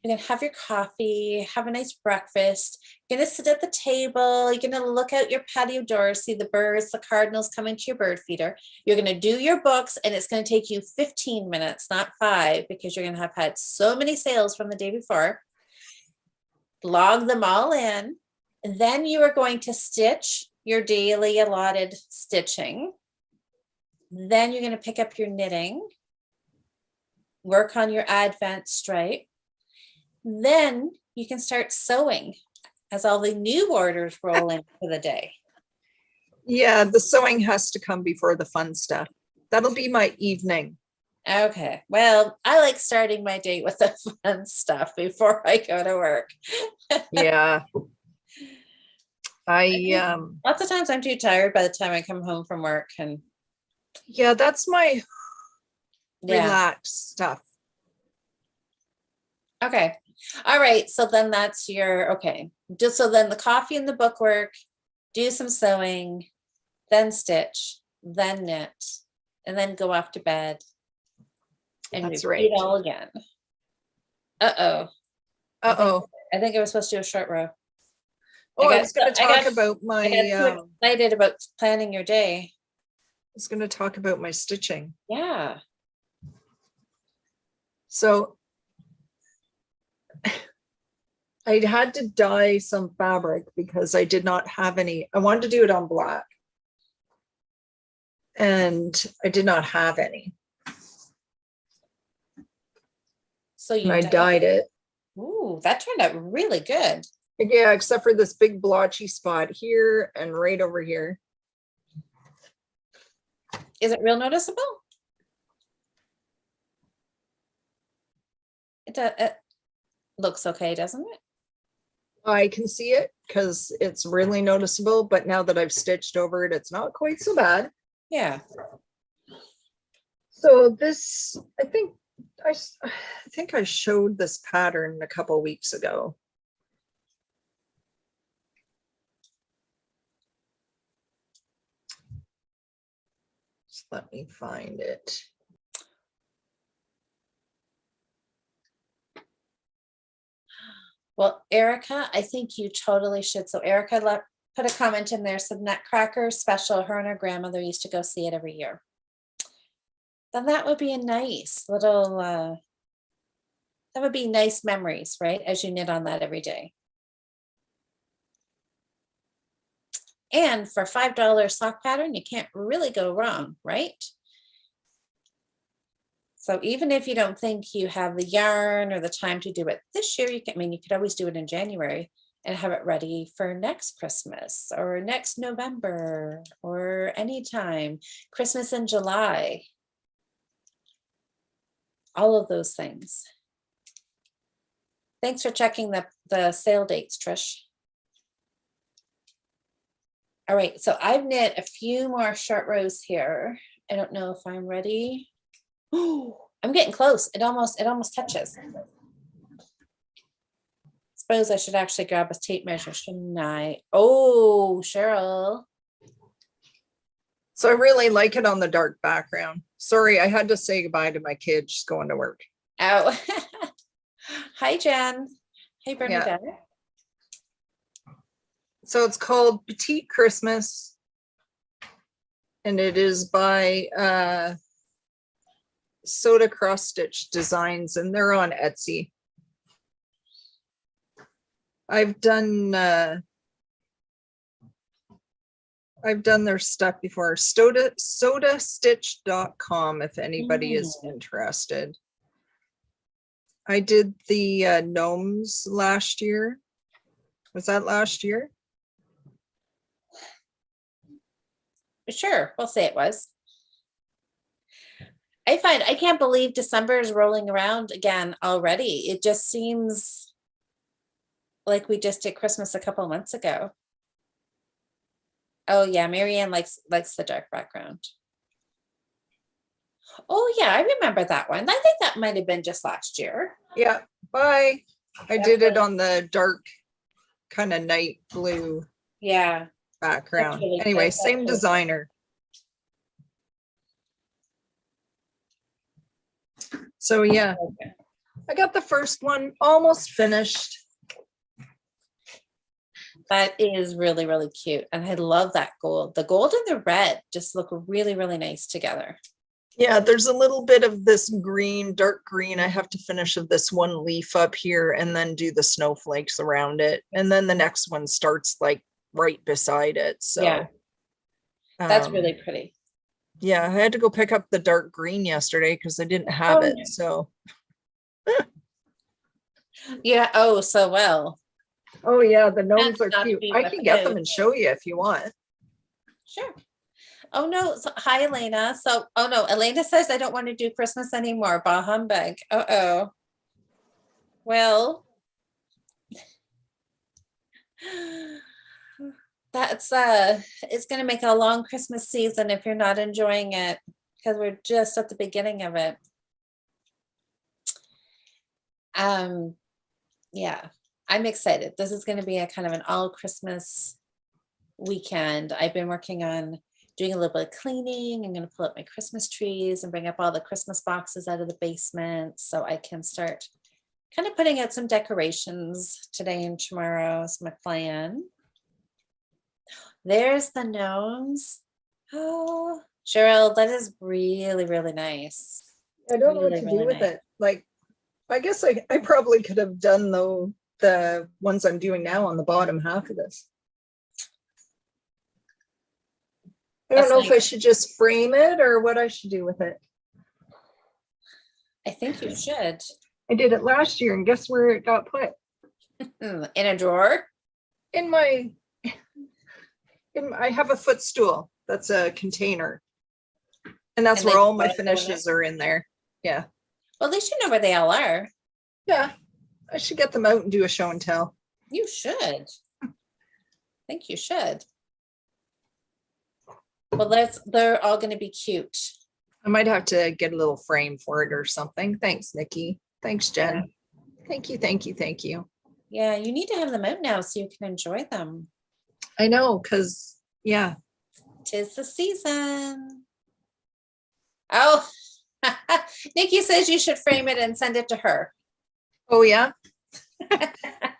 you're going to have your coffee, have a nice breakfast. You're going to sit at the table. You're going to look out your patio door, see the birds, the cardinals coming to your bird feeder. You're going to do your books, and it's going to take you 15 minutes, not 5, because you're going to have had so many sales from the day before. Log them all in. Then you are going to stitch your daily allotted stitching. Then you're going to pick up your knitting, work on your Advent stripe. Then you can start sewing as all the new orders roll in for the day. Yeah, the sewing has to come before the fun stuff. That'll be my evening. Okay. Well, I like starting my day with the fun stuff before I go to work. Yeah. Lots of times I'm too tired by the time I come home from work, and yeah, that's my relaxed stuff. Okay. All right. So then that's your, okay. Just so then the coffee and the book work, do some sewing, then stitch, then knit, and then go off to bed. And that's repeat all again. Uh-oh. I think I was supposed to do a short row. Oh, I was going to talk about my. I got too excited about planning your day. I was going to talk about my stitching. Yeah. So I had to dye some fabric because I did not have any. I wanted to do it on black. And I did not have any. So And you I dyed it. Ooh, that turned out really good. Yeah, except for this big blotchy spot here and right over here. Is it real noticeable? It looks okay, doesn't it? I can see it because it's really noticeable, but now that I've stitched over it, it's not quite so bad. Yeah. So this, I think I showed this pattern a couple weeks ago. Just let me find it. Well, Erica, I think you totally should. So Erica put a comment in there, said Nutcracker special. Her and her grandmother used to go see it every year. Then that would be a nice little, that would be nice memories, right? As you knit on that every day. And for $5 sock pattern, you can't really go wrong, right? So even if you don't think you have the yarn or the time to do it this year, you can, I mean, you could always do it in January and have it ready for next Christmas or next November or anytime, Christmas in July. All of those things. Thanks for checking the sale dates, Trish. All right, so I've knit a few more short rows here. I don't know if I'm ready. Oh, I'm getting close. It almost touches. Suppose I should actually grab a tape measure, shouldn't I? Oh, Cheryl. So I really like it on the dark background. Sorry, I had to say goodbye to my kid. She's going to work. Oh, hi, Jen. Hey, Bernadette. Yeah. So it's called Petite Christmas. And it is by Soda Cross Stitch Designs, and they're on Etsy. I've done their stuff before. Sodastitch.com if anybody is interested. I did the gnomes last year. Was that last year? Sure, we'll say it was. I can't believe December is rolling around again already. It just seems like we just did Christmas a couple of months ago. Oh yeah, Marianne likes the dark background. Oh yeah, I remember that one. I think that might have been just last year. Yeah, bye. I did it on the dark kind of night blue. Yeah. Background. Really anyway, same designer. So yeah, I got the first one almost finished. That is really, really cute. And I love that gold. The gold and the red just look really, really nice together. Yeah, there's a little bit of this green, dark green. I have to finish of this one leaf up here and then do the snowflakes around it. And then the next one starts like right beside it. So yeah, that's really pretty. Yeah, I had to go pick up the dark green yesterday because I didn't have it. So yeah. Oh, so well. Oh yeah, the gnomes are cute. I can get them and show you if you want. Sure. Oh no. So, hi, Elena. So, oh no, Elena says I don't want to do Christmas anymore. Bah humbug. Uh-oh. Well, that's it's gonna make a long Christmas season if you're not enjoying it, because we're just at the beginning of it. Yeah, I'm excited. This is going to be a kind of an all Christmas weekend. I've been working on doing a little bit of cleaning. I'm going to pull up my Christmas trees and bring up all the Christmas boxes out of the basement so I can start kind of putting out some decorations today and tomorrow is my plan. There's the gnomes. Oh, Cheryl, that is really, really nice. I don't know what to do with it. Like, I guess I probably could have done the ones I'm doing now on the bottom half of this. I don't That's know if I nice. should just frame it or what I should do with it. I think you should. I did it last year and guess where it got put? In a drawer. In my, I have a footstool. That's a container. And that's And where they all my put it in there. finishes are in there. Yeah. Well, at least you know where they all are. Yeah. I should get them out and do a show and tell. You should. I think you should. Well, they're all going to be cute. I might have to get a little frame for it or something. Thanks, Nikki. Thanks, Jen. Yeah. Thank you, thank you, thank you. Yeah, you need to have them out now so you can enjoy them. I know, because, yeah. 'Tis the season. Oh, Nikki says you should frame it and send it to her. Oh, yeah.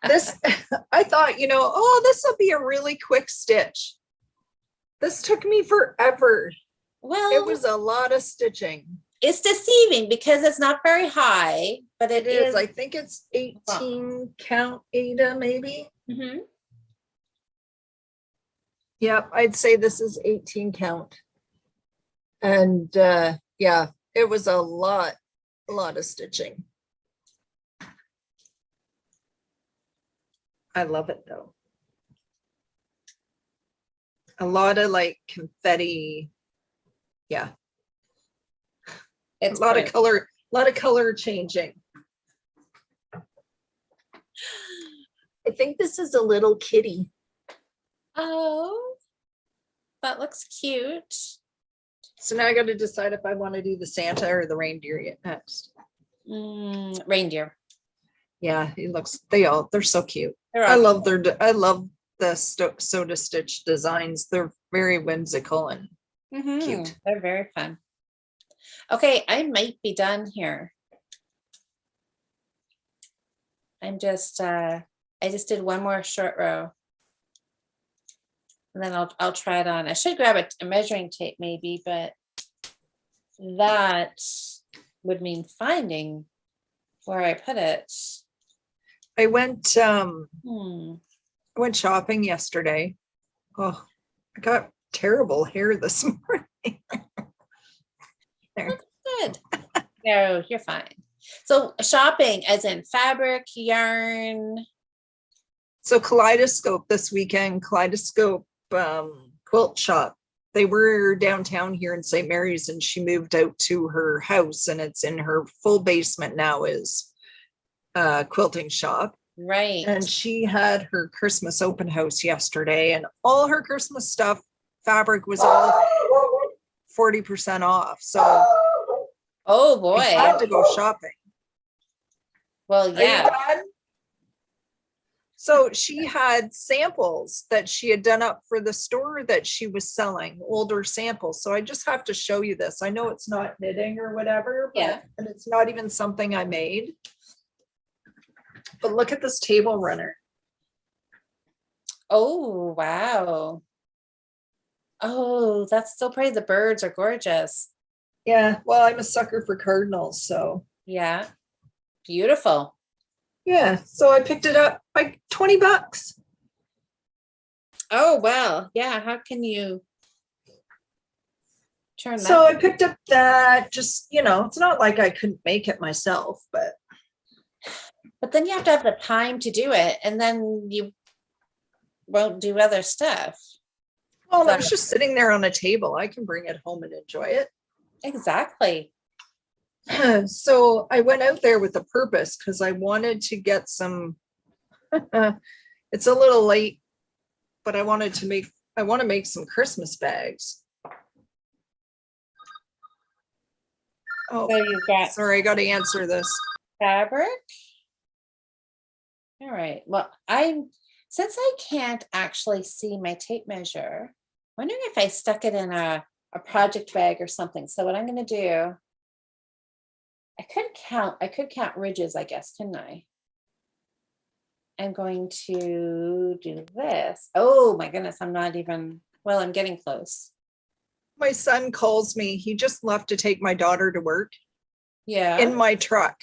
This, I thought, oh, this will be a really quick stitch. This took me forever. Well, It was a lot of stitching. it's deceiving because it's not very high, but It is. I think it's 18 count, Ada, maybe. Mhm. Yep, I'd say this is 18 count. And yeah, it was a lot of stitching. I love it though. A lot of like confetti. Yeah. It's a lot great. of color changing. I think this is a little kitty. Oh, that looks cute. So now I got to decide if I want to do the Santa or the reindeer yet next. Reindeer. Yeah, they're so cute. They're I all love the soda stitch designs. They're very whimsical and cute. They're very fun. Okay, I might be done here. I just did one more short row. And then I'll try it on. I should grab a measuring tape maybe, but that would mean finding where I put it. I went shopping yesterday. Oh, I got terrible hair this morning. There. Good. No, you're fine. So shopping as in fabric, yarn. So Kaleidoscope this weekend, Kaleidoscope quilt shop. They were downtown here in St. Mary's and she moved out to her house and it's in her full basement now is a quilting shop. Right. And she had her Christmas open house yesterday and all her Christmas stuff, fabric was all 40% off. So oh boy. I had to go shopping. Well, yeah. So she had samples that she had done up for the store that she was selling, older samples. So I just have to show you this. I know it's not knitting or whatever, Yeah. And it's not even something I made. But look at this table runner. Oh, wow. Oh, that's so pretty. The birds are gorgeous. Yeah, well, I'm a sucker for cardinals, so. Yeah. Beautiful. Yeah, so I picked it up like $20. Oh, well, yeah. How can you turn that? So I picked up that just, it's not like I couldn't make it myself, but then you have to have the time to do it. And then you won't do other stuff. well, it was just sitting there on a table. I can bring it home and enjoy it. Exactly. So I went out there with a purpose because I wanted to get some, it's a little late, but I want to make some Christmas bags. Oh, So you've got sorry, I got to answer this. fabric. All right. Well, since I can't actually see my tape measure, wondering if I stuck it in a project bag or something. So what I'm going to do, I could count ridges, I guess, couldn't I? I'm going to do this. Oh my goodness, I'm getting close. My son calls me. He just left to take my daughter to work Yeah. in my truck.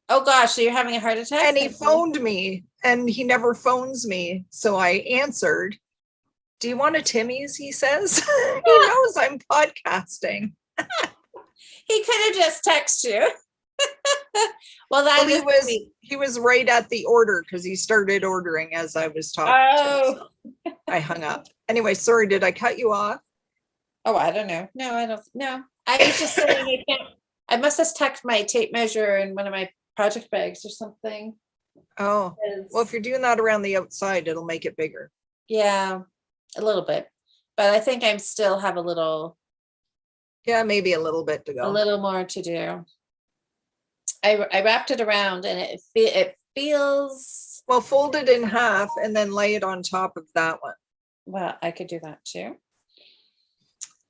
Oh gosh, so you're having a heart attack? And he phoned me and he never phones me. So I answered, do you want a Timmy's? He says, he knows I'm podcasting. He could have just texted you. Well, that Well, is sweet. he was right at the order because he started ordering as I was talking to him. So I hung up. Anyway, sorry, did I cut you off? Oh, I don't know. No, I don't. No, I was just saying I must have tucked my tape measure in one of my project bags or something. Oh, well, if you're doing that around the outside, it'll make it bigger. Yeah, a little bit, but I think I'm still have a little maybe a little bit to go. A little more to do. I wrapped it around and it feels well, fold it in half and then lay it on top of that one. Well, I could do that too.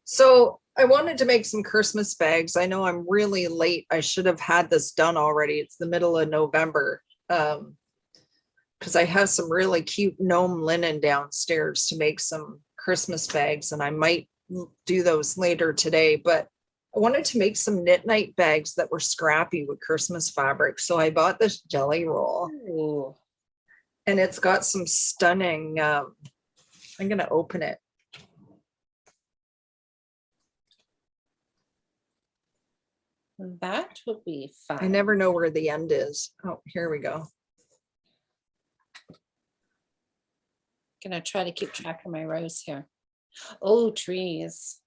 So I wanted to make some Christmas bags. I know I'm really late. I should have had this done already. It's the middle of November. Because I have some really cute gnome linen downstairs to make some Christmas bags, and I might do those later today, but I wanted to make some knit night bags that were scrappy with Christmas fabric. So I bought this jelly roll. Ooh. And it's got some stunning, I'm going to open it. That would be fun. I never know where the end is. Oh, here we go. Gonna try to keep track of my rows here. Oh, trees.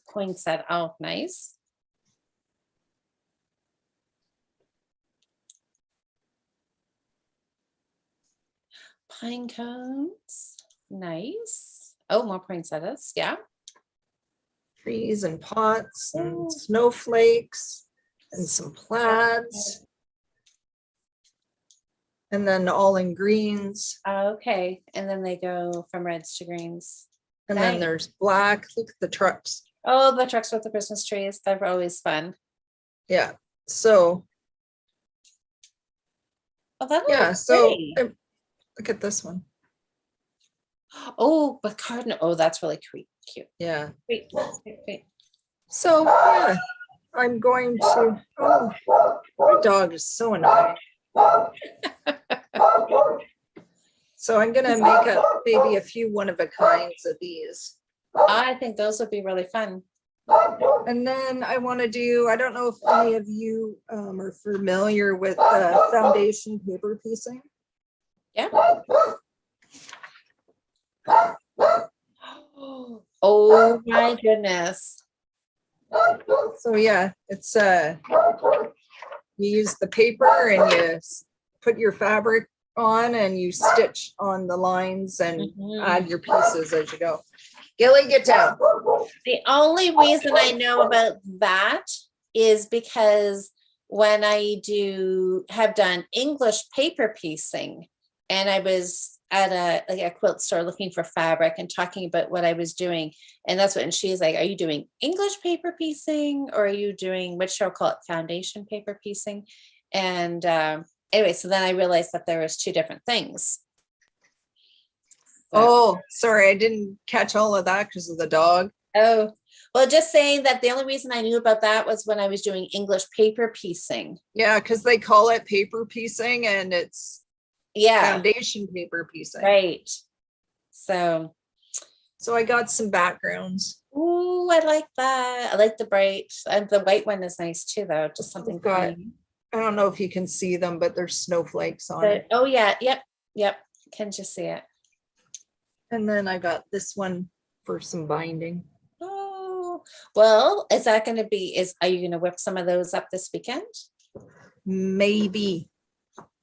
Poinsettia. Oh, nice. Pine cones. Nice. Oh, more poinsettias. Yeah. Trees and pots and snowflakes and some plaids. And then all in greens. Okay. And then they go from reds to greens. And then there's black. Look at the trucks. Oh, the trucks with the Christmas trees. They're always fun. Yeah. So. Oh, that yeah. So look at this one. Oh, but cardinal. Oh, that's really cute. Yeah. Great. So yeah, I'm going to. Oh, my dog is so annoying. So I'm gonna make up maybe a few one-of-a-kinds of these. I think those would be really fun. And then I want to do, I don't know if any of you are familiar with foundation paper piecing. Yeah. Oh my goodness. So yeah, it's you use the paper and you put your fabric on and you stitch on the lines and add your pieces as you go. Gilly, get down. The only reason I know about that is because when I have done English paper piecing, and I was at a quilt store looking for fabric and talking about what I was doing, and that's what, and she's like, "Are you doing English paper piecing or are you doing what she'll call it foundation paper piecing?" And anyway, so then I realized that there was two different things. Oh, sorry, I didn't catch all of that because of the dog. Oh, well, just saying that the only reason I knew about that was when I was doing English paper piecing. Yeah, because they call it paper piecing and it's foundation paper piecing. Right. So I got some backgrounds. Ooh, I like that. I like the bright. The white one is nice too, though. Just something fun. I don't know if you can see them, but there's snowflakes on it. Oh yeah, yep. Can just see it. And then I got this one for some binding. Oh, well, is that going to be, are you going to whip some of those up this weekend? Maybe.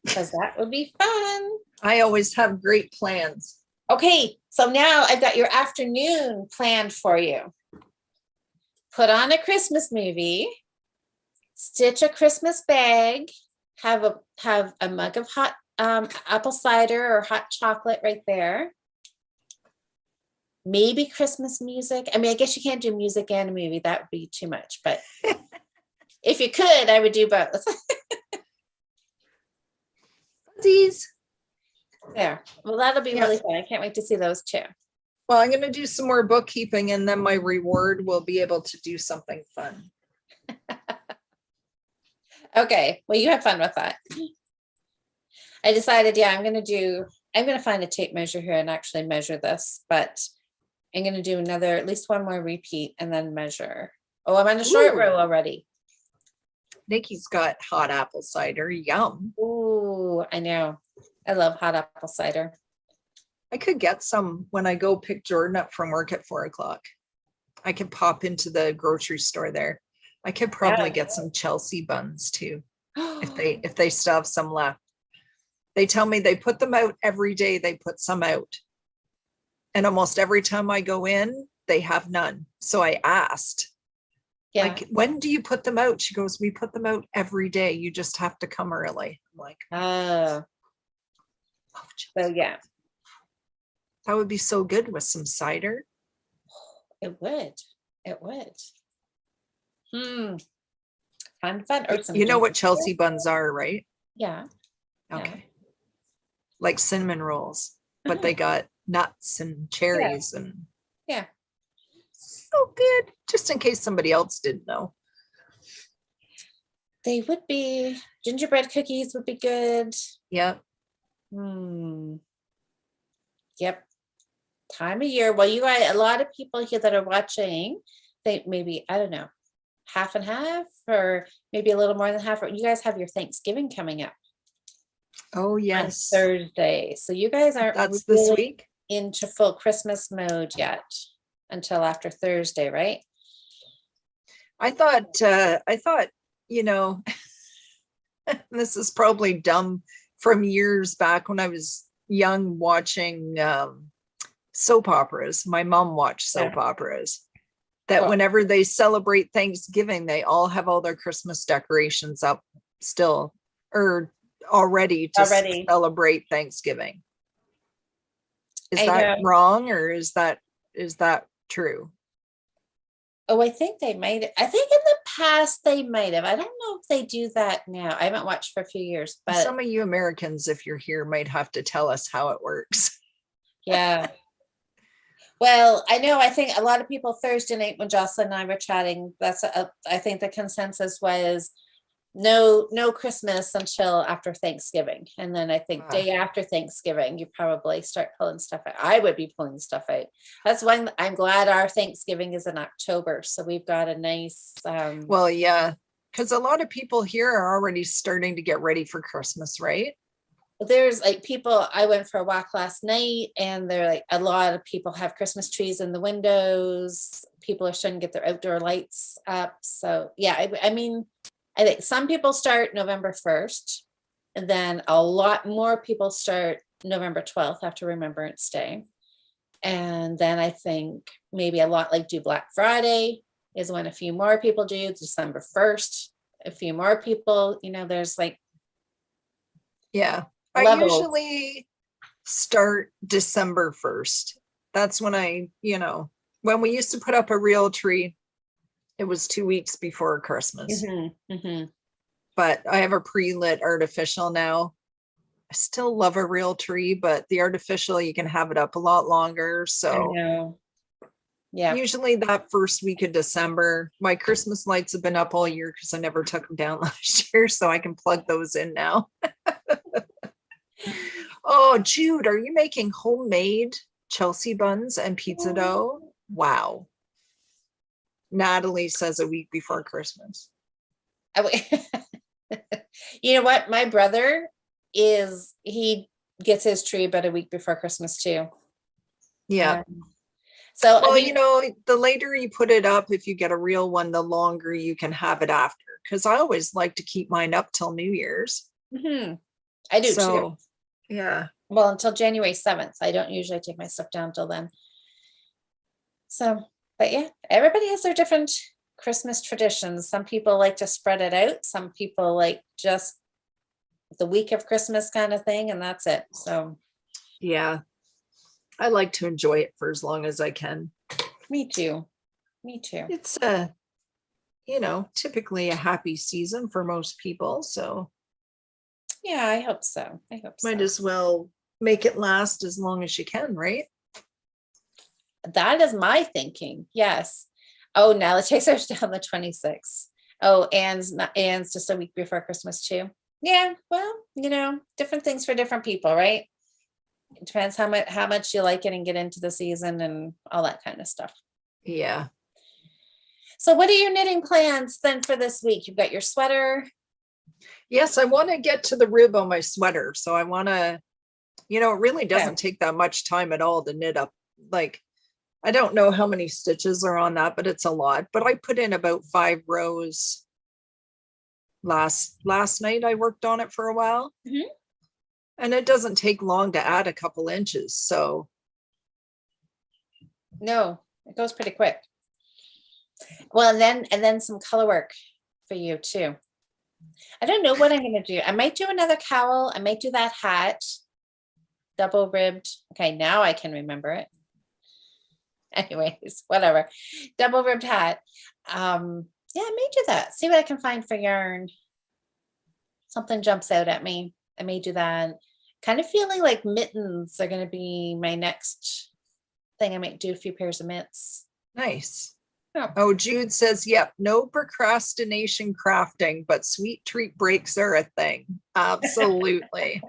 Because that would be fun. I always have great plans. Okay, so now I've got your afternoon planned for you. Put on a Christmas movie, stitch a Christmas bag, have a mug of hot apple cider or hot chocolate right there. Maybe Christmas music. I mean, I guess you can't do music and a movie. That would be too much. But if you could, I would do both. These. There. Well, that'll be really fun. I can't wait to see those too. Well, I'm going to do some more bookkeeping and then my reward will be able to do something fun. Okay, well, you have fun with that. I decided, yeah, I'm gonna find a tape measure here and actually measure this, but I'm gonna do at least one more repeat and then measure. Oh, I'm on a short Ooh. row already. Nikki's got hot apple cider. Yum. Ooh, I know. I love hot apple cider. I could get some when I go pick Jordan up from work at 4 o'clock. I could pop into the grocery store there. I could probably get some Chelsea buns too, if they still have some left. They tell me they put them out every day. They put some out. And almost every time I go in, they have none. So I asked, like, when do you put them out? She goes, we put them out every day. You just have to come early. I'm like, so yeah. That would be so good with some cider. It would. It would. Fun. Or some you know what Chelsea buns are, right? Yeah. Okay. Yeah. Like cinnamon rolls, but they got nuts and cherries and so good. Just in case somebody else didn't know. They would be. Gingerbread cookies would be good. Yep. Yep. Time of year. Well, you got a lot of people here that are watching. They maybe, I don't know, half and half, or maybe a little more than half. You guys have your Thanksgiving coming up. Oh yes, on Thursday. So you guys aren't that's really this week into full Christmas mode yet until after Thursday, right? I thought, you know, this is probably dumb from years back when I was young watching soap operas. My mom watched soap operas. That whenever they celebrate Thanksgiving, they all have all their Christmas decorations up still, or already to celebrate Thanksgiving. Is that wrong, or is that true? Oh, I think they might. I think in the past they might have. I don't know if they do that now. I haven't watched for a few years, but some of you Americans, if you're here, might have to tell us how it works. Yeah. Well, I think a lot of people Thursday night when Jocelyn and I were chatting, I think the consensus was no Christmas until after Thanksgiving. And then I think day after Thanksgiving, you probably start pulling stuff out. I would be pulling stuff out. That's when I'm glad our Thanksgiving is in October. So we've got a nice. Well, yeah, because a lot of people here are already starting to get ready for Christmas, right? There's like people, I went for a walk last night and they're like, a lot of people have Christmas trees in the windows. People are starting to get their outdoor lights up. So yeah, I mean, I think some people start November 1st, and then a lot more people start November 12th after Remembrance Day. And then I think maybe a lot like do Black Friday is when a few more people do December 1st, a few more people, there's like. Yeah. I usually start December 1st. That's when when we used to put up a real tree, it was 2 weeks before Christmas. But I have a pre-lit artificial now. I still love a real tree, but the artificial, you can have it up a lot longer. So yeah, usually that first week of December. My Christmas lights have been up all year because I never took them down last year, so I can plug those in now. Oh, Jude, are you making homemade Chelsea buns and pizza dough? Wow. Natalie says a week before Christmas. You know what? My brother he gets his tree about a week before Christmas too. Yeah. So, well, the later you put it up, if you get a real one, the longer you can have it after. Because I always like to keep mine up till New Year's. I do too. Yeah. Well, until January 7th. I don't usually take my stuff down till then. So, but yeah, everybody has their different Christmas traditions. Some people like to spread it out. Some people like just the week of Christmas kind of thing, and that's it. So, yeah, I like to enjoy it for as long as I can. Me too. It's typically a happy season for most people. So, yeah, I hope so. Might as well make it last as long as you can, right? That is my thinking. Yes. Oh, now the takes us down the 26th. Oh, Anne's just a week before Christmas too. Yeah. Well, different things for different people, right? It depends how much you like it and get into the season and all that kind of stuff. Yeah. So what are your knitting plans then for this week? You've got your sweater. Yes, I want to get to the rib on my sweater. So I want to, it really doesn't take that much time at all to knit up. Like, I don't know how many stitches are on that, but it's a lot. But I put in about 5 rows last night. I worked on it for a while. Mm-hmm. And it doesn't take long to add a couple inches. So no, it goes pretty quick. Well, and then some color work for you too. I don't know what I'm going to do. I might do another cowl. I might do that hat, double ribbed. Okay, now I can remember it. Anyways, whatever. Double ribbed hat. Yeah, I may do that. See what I can find for yarn. Something jumps out at me. I may do that. Kind of feeling like mittens are going to be my next thing. I might do a few pairs of mitts. Nice. Oh. Oh, Jude says, yep, no procrastination crafting, but sweet treat breaks are a thing. Absolutely.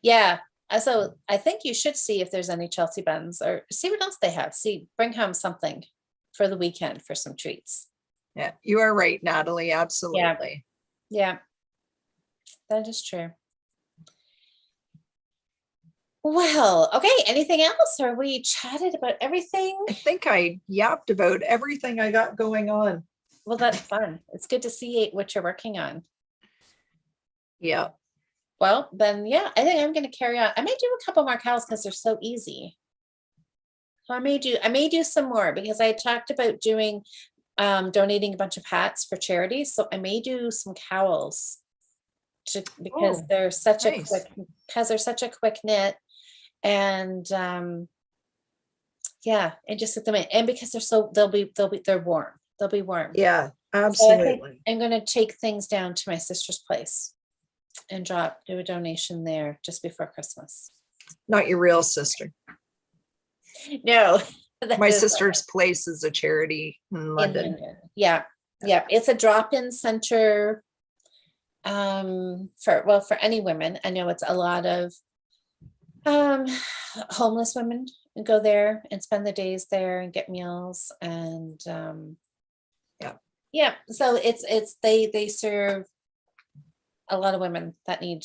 Yeah. So I think you should see if there's any Chelsea buns or see what else they have. Bring home something for the weekend for some treats. Yeah, you are right, Natalie. Absolutely. Yeah. That is true. Well, okay. Anything else? Or we chatted about everything? I think I yapped about everything I got going on. Well, that's fun. It's good to see what you're working on. Yeah. Well, then, yeah, I think I'm going to carry on. I may do a couple more cowls because they're so easy. So I may do some more because I talked about doing, donating a bunch of hats for charities. So I may do some cowls because they're such a quick knit. And yeah, and just set them in, and because they're warm. They'll be warm. Yeah, absolutely. So I'm going to take things down to my sister's place and do a donation there just before Christmas. Not your real sister. No. My sister's place is a charity in London. Yeah. It's a drop-in center for any women. I know it's a lot of homeless women go there and spend the days there and get meals and so they serve a lot of women that need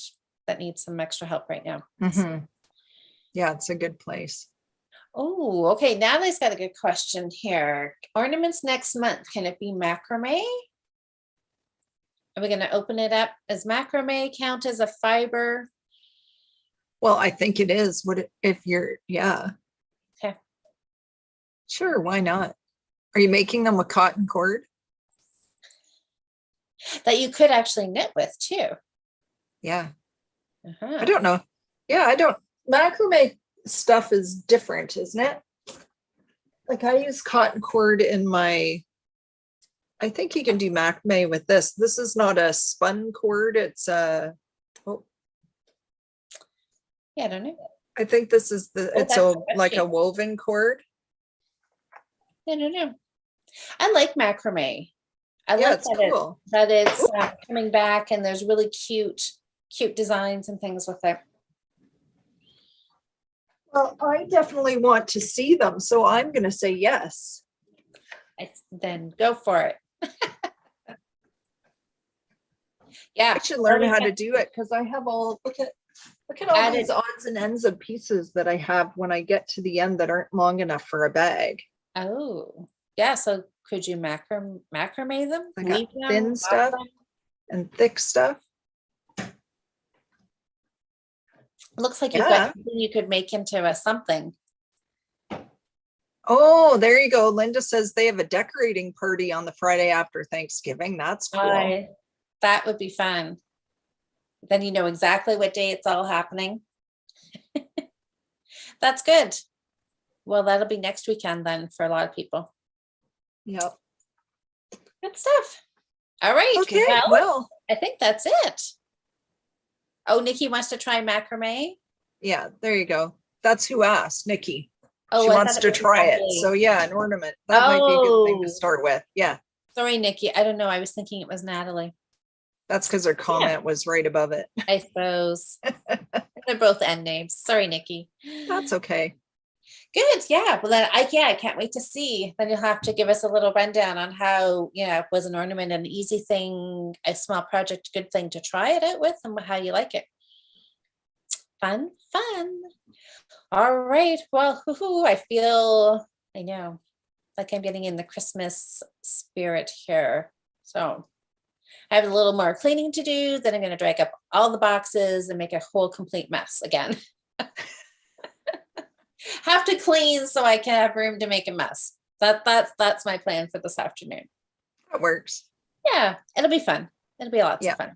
some extra help right now. Mm-hmm. Yeah, it's a good place. Oh, okay. Natalie's got a good question here. Ornaments next month, can it be macrame? Are we going to open it up? Does macrame count as a fiber? Well, I think it is. What if you're, yeah. Okay. Sure, why not? Are you making them with cotton cord? That you could actually knit with too. Yeah. I don't know. Yeah, I don't. Macrame stuff is different, isn't it? Like I use cotton cord in my, I think you can do macrame with this. This is not a spun cord. It's a, yeah, I don't know. I think this is like a woven cord. I don't know. I like macrame. I like it's cool. that it's coming back and there's really cute designs and things with it. Well, I definitely want to see them, so I'm going to say yes. Then go for it. Yeah, I should learn how to do it because I have look at all these odds and ends of pieces that I have when I get to the end that aren't long enough for a bag. Oh, yeah. So could you macrame them? I got thin stuff and thick stuff. Looks like you've got something you could make into a something. Oh, there you go. Linda says they have a decorating party on the Friday after Thanksgiving. That's cool. That would be fun. Then you know exactly what day it's all happening. That's good. Well, that'll be next weekend then for a lot of people. Yep. Good stuff. All right. Okay. Well, I think that's it. Oh, Nikki wants to try macrame. Yeah, there you go. That's who asked, Nikki. Oh, She I wants thought to it was try it. Natalie. So yeah, an ornament. That might be a good thing to Oh, start with. Yeah. sorry, Nikki. I don't know. I was thinking it was Natalie. That's because her comment was right above it. I suppose. They're both N names. Sorry, Nikki. That's okay. Good. Yeah. Well, then I can't wait to see. Then you'll have to give us a little rundown on how, was an ornament an easy thing, a small project, good thing to try it out with, and how you like it. Fun, fun. All right. Well, I know, like I'm getting in the Christmas spirit here. So I have a little more cleaning to do. Then I'm going to drag up all the boxes and make a whole complete mess again. Have to clean so I can have room to make a mess. That's my plan for this afternoon. That works. Yeah, it'll be fun. It'll be lots Yeah. of fun.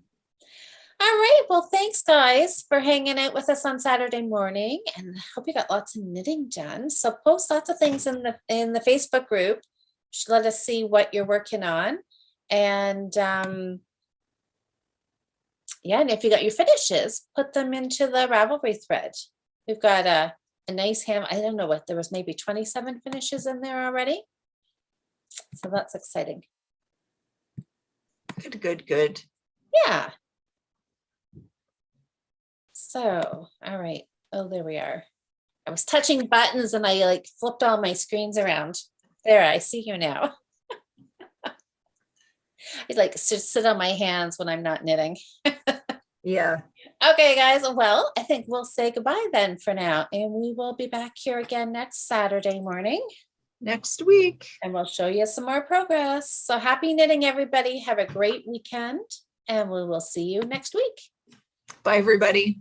All right. Well, thanks guys for hanging out with us on Saturday morning, and hope you got lots of knitting done. So post lots of things in the Facebook group. Just let us see what you're working on. And yeah, and if you got your finishes, put them into the Ravelry thread. We've got a nice ham. I don't know what, there was maybe 27 finishes in there already. So that's exciting. Good. Yeah. So, all right. Oh, there we are. I was touching buttons and I like flipped all my screens around. There, I see you now. I like sit on my hands when I'm not knitting. Yeah. Okay, guys. Well, I think we'll say goodbye then for now. And we will be back here again next Saturday morning. Next week. And we'll show you some more progress. So happy knitting, everybody. Have a great weekend. And we will see you next week. Bye, everybody.